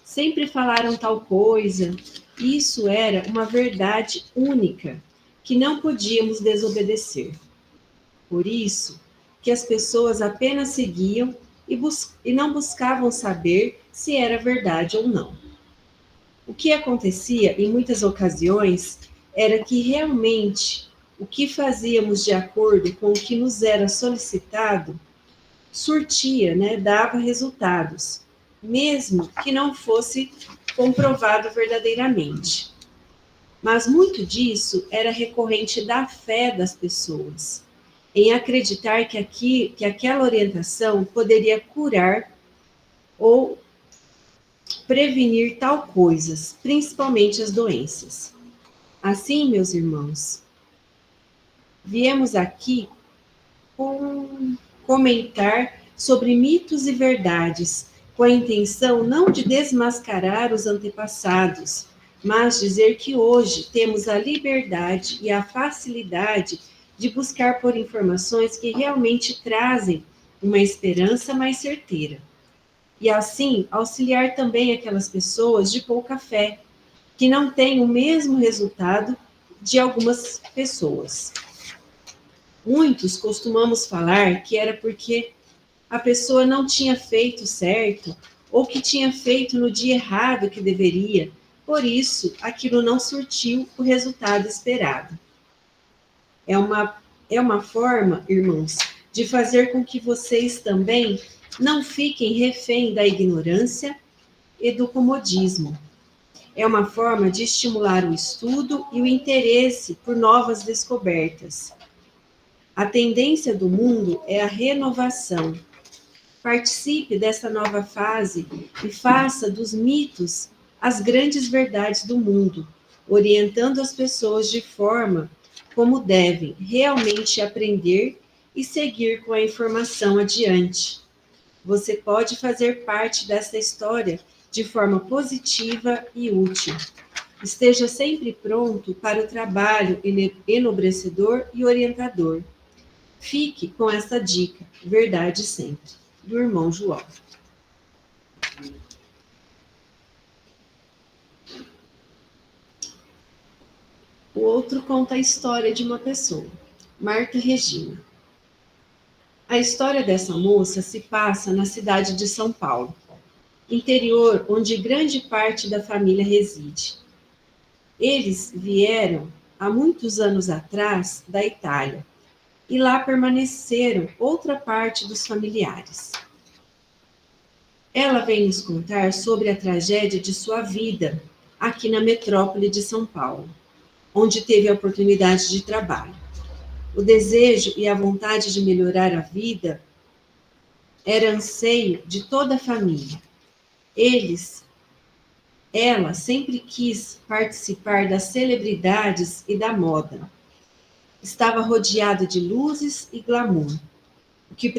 sempre falaram tal coisa. Isso era uma verdade única que não podíamos desobedecer. Por isso que as pessoas apenas seguiam e não buscavam saber se era verdade ou não. O que acontecia em muitas ocasiões era que realmente o que fazíamos de acordo com o que nos era solicitado surtia, dava resultados, mesmo que não fosse comprovado verdadeiramente. Mas muito disso era recorrente da fé das pessoas, em acreditar que aquela orientação poderia curar ou prevenir tal coisas, principalmente as doenças. Assim, meus irmãos, viemos aqui comentar sobre mitos e verdades, com a intenção não de desmascarar os antepassados, mas dizer que hoje temos a liberdade e a facilidade de buscar por informações que realmente trazem uma esperança mais certeira. E assim, auxiliar também aquelas pessoas de pouca fé, que não têm o mesmo resultado de algumas pessoas. Muitos costumamos falar que era porque a pessoa não tinha feito certo, ou que tinha feito no dia errado que deveria, por isso aquilo não surtiu o resultado esperado. É uma forma, irmãos, de fazer com que vocês também não fiquem refém da ignorância e do comodismo. É uma forma de estimular o estudo e o interesse por novas descobertas. A tendência do mundo é a renovação. Participe dessa nova fase e faça dos mitos as grandes verdades do mundo, orientando as pessoas de forma como devem realmente aprender e seguir com a informação adiante. Você pode fazer parte dessa história de forma positiva e útil. Esteja sempre pronto para o trabalho enobrecedor e orientador. Fique com essa dica, verdade sempre, do irmão João. O outro conta a história de uma pessoa, Marta Regina. A história dessa moça se passa na cidade de São Paulo, interior onde grande parte da família reside. Eles vieram há muitos anos atrás da Itália e lá permaneceram outra parte dos familiares. ela vem nos contar sobre a tragédia de sua vida aqui na metrópole de São Paulo, onde teve a oportunidade de trabalho. O desejo e a vontade de melhorar a vida era anseio de toda a família. Ela sempre quis participar das celebridades e da moda. Estava rodeada de luzes e glamour, o que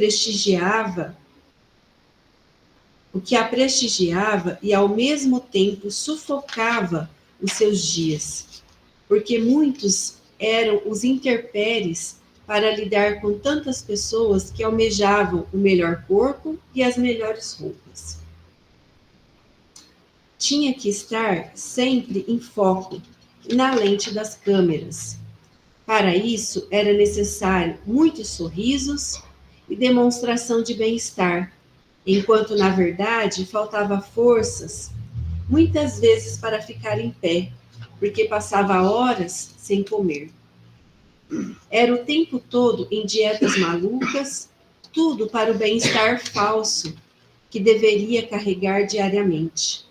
a prestigiava e ao mesmo tempo sufocava os seus dias, porque muitos eram os intempéries para lidar com tantas pessoas que almejavam o melhor corpo e as melhores roupas. Tinha que estar sempre em foco, na lente das câmeras. Para isso, era necessário muitos sorrisos e demonstração de bem-estar, enquanto, na verdade, faltava forças, muitas vezes para ficar em pé, porque passava horas sem comer. Era o tempo todo em dietas malucas, tudo para o bem-estar falso, que deveria carregar diariamente.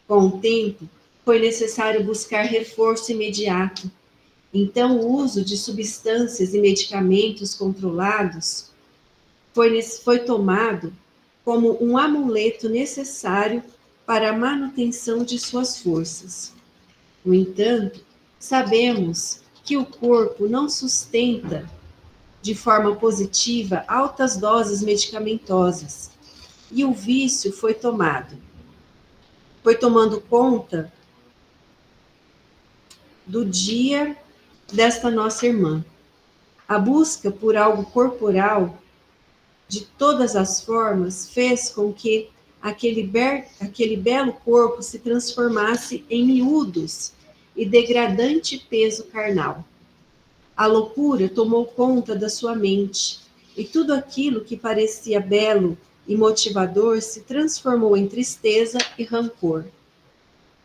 Com o tempo, foi necessário buscar reforço imediato. Então, o uso de substâncias e medicamentos controlados foi tomado como um amuleto necessário para a manutenção de suas forças. No entanto, sabemos que o corpo não sustenta de forma positiva altas doses medicamentosas, e o vício foi tomando conta do dia desta nossa irmã. A busca por algo corporal, de todas as formas, fez com que aquele belo corpo se transformasse em miúdos e degradante peso carnal. A loucura tomou conta da sua mente, e tudo aquilo que parecia belo e motivador se transformou em tristeza e rancor.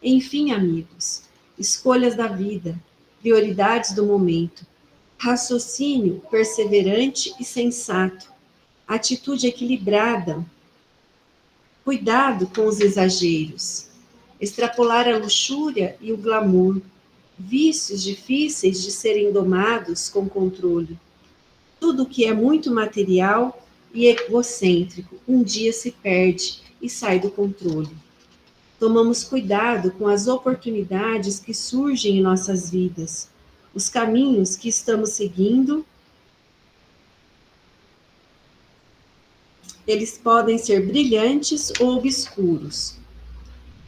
Enfim, amigos, escolhas da vida, prioridades do momento, raciocínio perseverante e sensato, atitude equilibrada, cuidado com os exageros, extrapolar a luxúria e o glamour, vícios difíceis de serem domados com controle. Tudo que é muito material e egocêntrico um dia se perde e sai do controle. Tomamos cuidado com as oportunidades que surgem em nossas vidas, os caminhos que estamos seguindo. Eles podem ser brilhantes ou obscuros.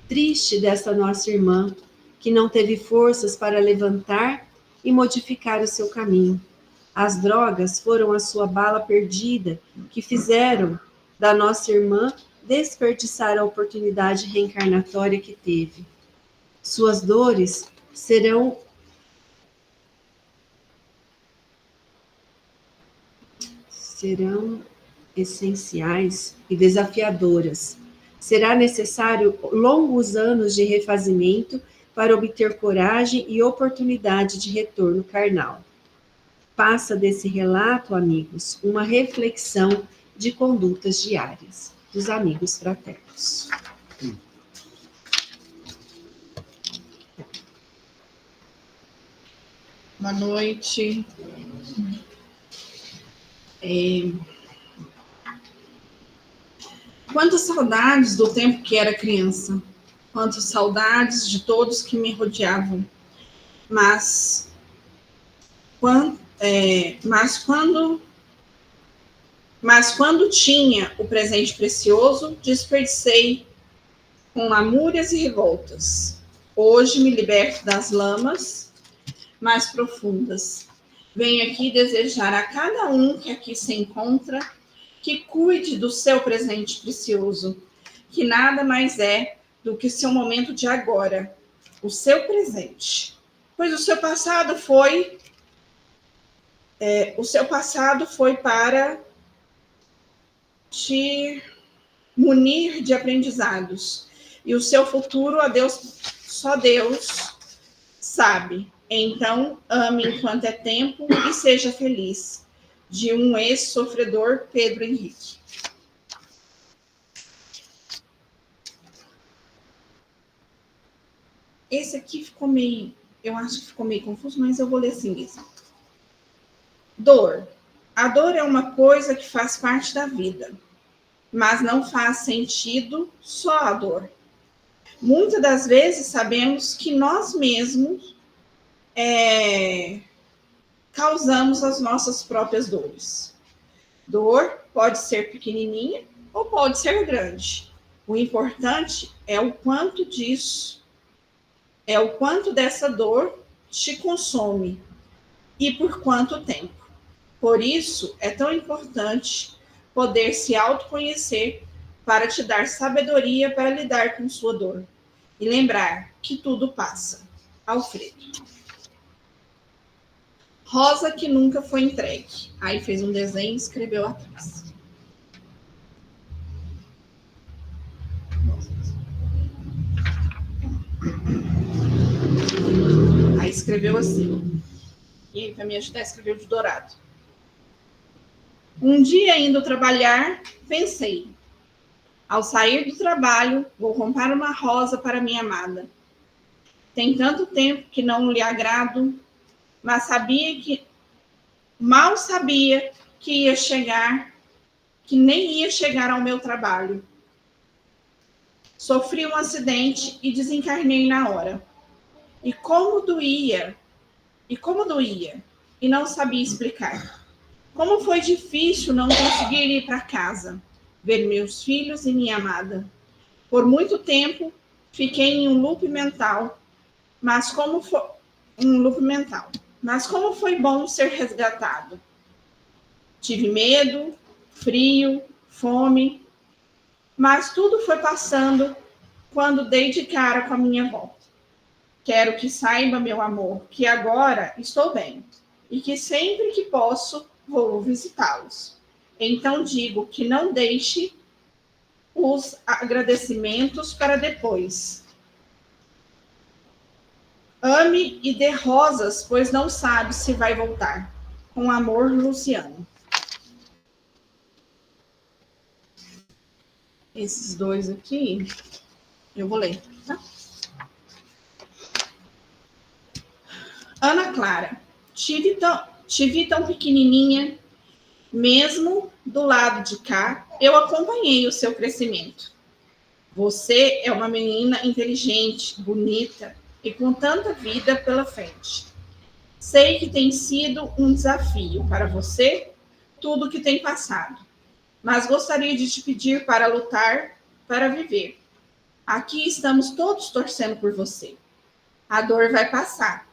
Triste dessa nossa irmã, que não teve forças para levantar e modificar o seu caminho. As drogas foram a sua bala perdida, que fizeram da nossa irmã desperdiçar a oportunidade reencarnatória que teve. Suas dores serão essenciais e desafiadoras. Será necessário longos anos de refazimento para obter coragem e oportunidade de retorno carnal. Faça desse relato, amigos, uma reflexão de condutas diárias dos amigos fraternos. Boa noite. Quantas saudades do tempo que era criança. Quantas saudades de todos que me rodeavam. Mas quando tinha o presente precioso, desperdicei com lamúrias e revoltas. Hoje me liberto das lamas mais profundas. Venho aqui desejar a cada um que aqui se encontra que cuide do seu presente precioso, que nada mais é do que seu momento de agora, o seu presente. Pois o seu passado foi para te munir de aprendizados. E o seu futuro, a Deus, só Deus sabe. Então, ame enquanto é tempo e seja feliz. De um ex-sofredor, Pedro Henrique. Esse aqui ficou meio, eu acho que ficou meio confuso, mas eu vou ler assim mesmo. Dor. A dor é uma coisa que faz parte da vida, mas não faz sentido só a dor. Muitas das vezes sabemos que nós mesmos causamos as nossas próprias dores. Dor pode ser pequenininha ou pode ser grande. O importante é o quanto dessa dor te consome e por quanto tempo. Por isso, é tão importante poder se autoconhecer para te dar sabedoria para lidar com sua dor. E lembrar que tudo passa. Alfredo. Rosa que nunca foi entregue. Aí fez um desenho e escreveu atrás. Aí escreveu assim. E para me ajudar, escreveu de dourado. Um dia indo trabalhar, pensei. Ao sair do trabalho, vou comprar uma rosa para minha amada. Tem tanto tempo que não lhe agrado, mas mal sabia que nem ia chegar ao meu trabalho. Sofri um acidente e desencarnei na hora. E como doía, e não sabia explicar. Como foi difícil não conseguir ir para casa, ver meus filhos e minha amada. Por muito tempo, fiquei em um loop mental, mas como foi bom ser resgatado. Tive medo, frio, fome, mas tudo foi passando quando dei de cara com a minha volta. Quero que saiba, meu amor, que agora estou bem e que sempre que posso vou visitá-los. Então digo que não deixe os agradecimentos para depois. Ame e dê rosas, pois não sabe se vai voltar. Com amor, Luciano. Esses dois aqui, eu vou ler, tá? Ana Clara, te vi tão pequenininha, mesmo do lado de cá, eu acompanhei o seu crescimento. Você é uma menina inteligente, bonita e com tanta vida pela frente. Sei que tem sido um desafio para você tudo que tem passado, mas gostaria de te pedir para lutar, para viver. Aqui estamos todos torcendo por você. A dor vai passar,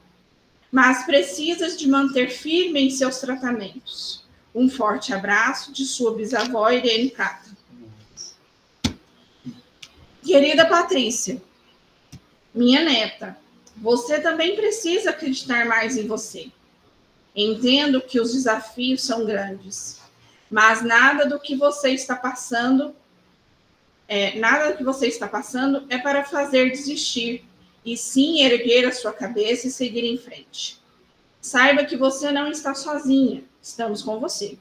mas precisas de manter firme em seus tratamentos. Um forte abraço de sua bisavó Irene Prata. Querida Patrícia, minha neta, você também precisa acreditar mais em você. Entendo que os desafios são grandes, mas nada do que você está passando é para fazer desistir, e sim erguer a sua cabeça e seguir em frente. Saiba que você não está sozinha, estamos com você.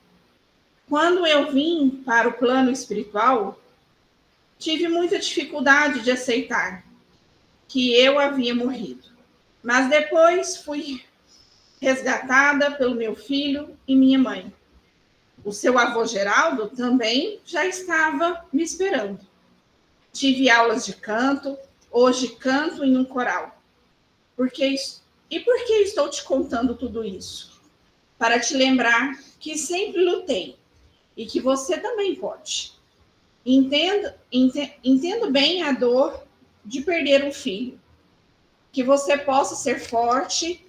Quando eu vim para o plano espiritual, tive muita dificuldade de aceitar que eu havia morrido, mas depois fui resgatada pelo meu filho e minha mãe. O seu avô Geraldo também já estava me esperando. Tive aulas de canto, hoje canto em um coral. Por que estou te contando tudo isso? Para te lembrar que sempre lutei e que você também pode. Entendo bem a dor de perder um filho. Que você possa ser forte.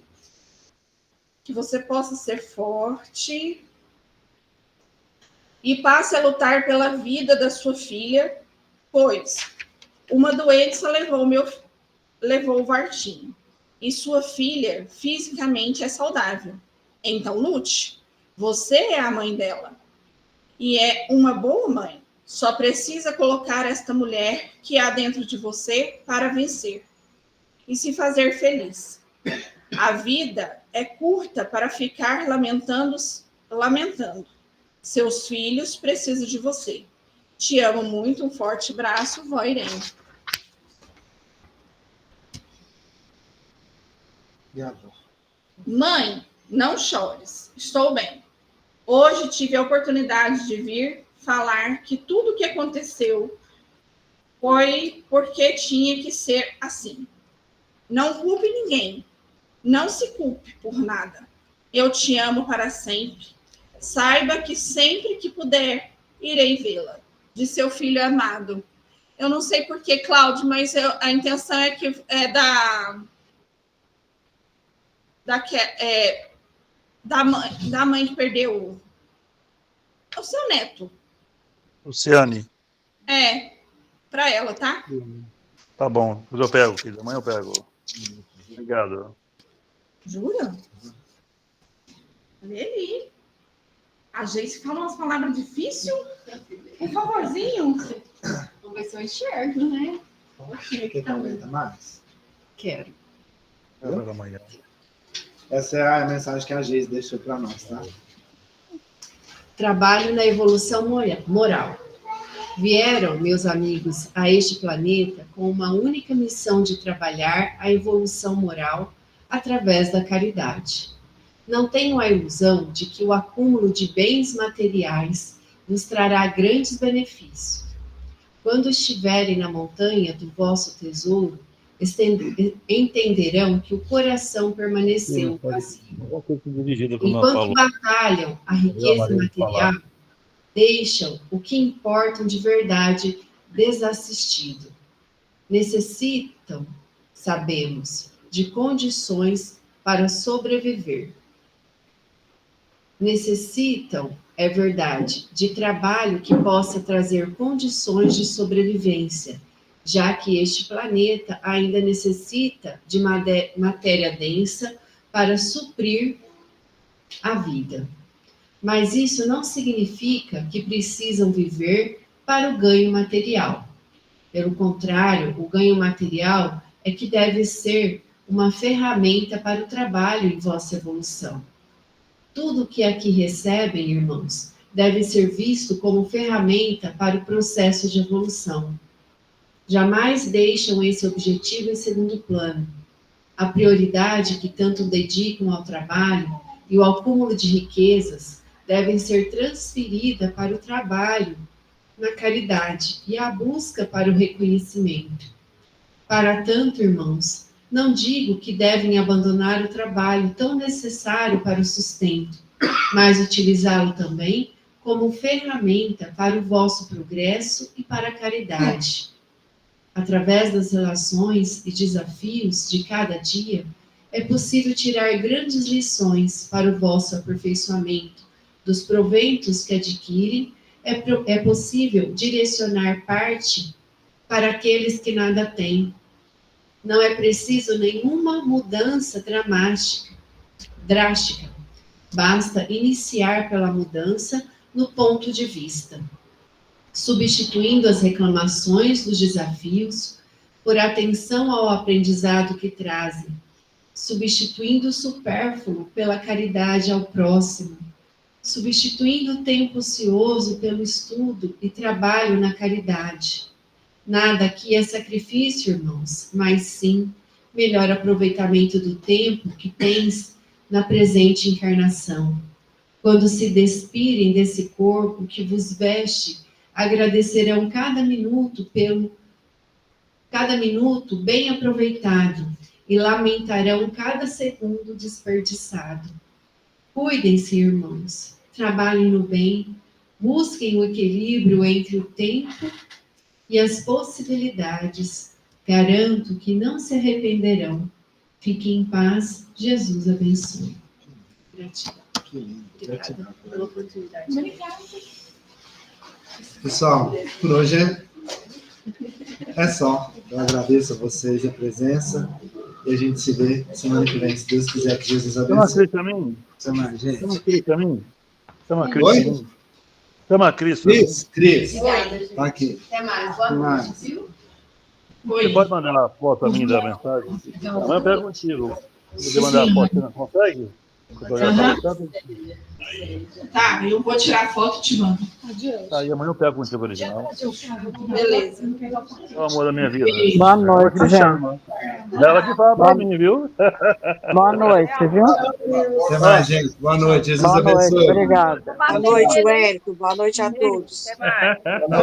E passe a lutar pela vida da sua filha, pois uma doença levou o Vartinho. E sua filha fisicamente é saudável. Então lute. Você é a mãe dela. E é uma boa mãe. Só precisa colocar esta mulher que há dentro de você para vencer. E se fazer feliz. A vida é curta para ficar lamentando. Seus filhos precisam de você. Te amo muito, um forte abraço, vó Irene. E a avó? Mãe, não chores, estou bem. Hoje tive a oportunidade de vir falar que tudo o que aconteceu foi porque tinha que ser assim. Não culpe ninguém, não se culpe por nada. Eu te amo para sempre. Saiba que sempre que puder, irei vê-la. De seu filho amado. Eu não sei por que, Cláudio, mas a intenção é que é da mãe que perdeu o seu neto. Luciane. Para ela, tá? Tá bom. Depois eu pego, filho. Amanhã eu pego. Obrigado. Jura? Olha aí. A gente fala umas palavras difíceis. Por favorzinho. Vamos ver se eu enxergo, né? Quer que aumenta mais? Quero. Até amanhã. Essa é a mensagem que a Geise deixou para nós, tá? Trabalho na evolução moral. Vieram, meus amigos, a este planeta com uma única missão de trabalhar a evolução moral através da caridade. Não tenham a ilusão de que o acúmulo de bens materiais nos trará grandes benefícios. Quando estiverem na montanha do vosso tesouro, entenderão que o coração permaneceu vazio. Enquanto batalham a riqueza material, deixam o que importam de verdade desassistido. Necessitam, sabemos, de condições para sobreviver. Necessitam, é verdade, de trabalho que possa trazer condições de sobrevivência, já que este planeta ainda necessita de matéria densa para suprir a vida. Mas isso não significa que precisam viver para o ganho material. Pelo contrário, o ganho material é que deve ser uma ferramenta para o trabalho em vossa evolução. Tudo o que aqui recebem, irmãos, deve ser visto como ferramenta para o processo de evolução. Jamais deixam esse objetivo em segundo plano. A prioridade que tanto dedicam ao trabalho e o acúmulo de riquezas devem ser transferida para o trabalho na caridade e a busca para o reconhecimento. Para tanto, irmãos, não digo que devem abandonar o trabalho tão necessário para o sustento, mas utilizá-lo também como ferramenta para o vosso progresso e para a caridade. Através das relações e desafios de cada dia, é possível tirar grandes lições para o vosso aperfeiçoamento. Dos proventos que adquirem, é possível direcionar parte para aqueles que nada têm. Não é preciso nenhuma mudança drástica. Basta iniciar pela mudança no ponto de vista, substituindo as reclamações dos desafios por atenção ao aprendizado que trazem, substituindo o supérfluo pela caridade ao próximo, substituindo o tempo ocioso pelo estudo e trabalho na caridade. Nada aqui é sacrifício, irmãos, mas sim melhor aproveitamento do tempo que tens na presente encarnação. Quando se despirem desse corpo que vos veste, agradecerão cada minuto bem aproveitado e lamentarão cada segundo desperdiçado. Cuidem-se, irmãos, trabalhem no bem, busquem o equilíbrio entre o tempo e as possibilidades. Garanto que não se arrependerão. Fiquem em paz. Jesus abençoe. Gratidão. Que lindo. Obrigada pela oportunidade. Obrigada. Pessoal, por hoje é só. Eu agradeço a vocês a presença e a gente se vê semana que vem, se Deus quiser, que Jesus Chama a abençoe. Cris também. Chama a gente. Chama a Cris também. Chama a Cris Oi? também. Chama a Cris também. Cris, Obrigada, gente. tá aqui. Até mais. Boa Até noite, mais. viu? Você pode mandar a foto a mim da mensagem? Amanhã eu pego contigo. Você mandar a foto, você não consegue? Tá, eu vou tirar a foto e te mando. Tá, e amanhã eu pego o tipo original. Beleza. É o amor da minha vida. Boa noite, gente. Ela que fala pra mim, viu? Boa noite, viu? Até mais, gente. Boa noite. Jesus Boa noite, abençoe. obrigada. Boa noite, Wellington. Boa noite a todos. Boa noite.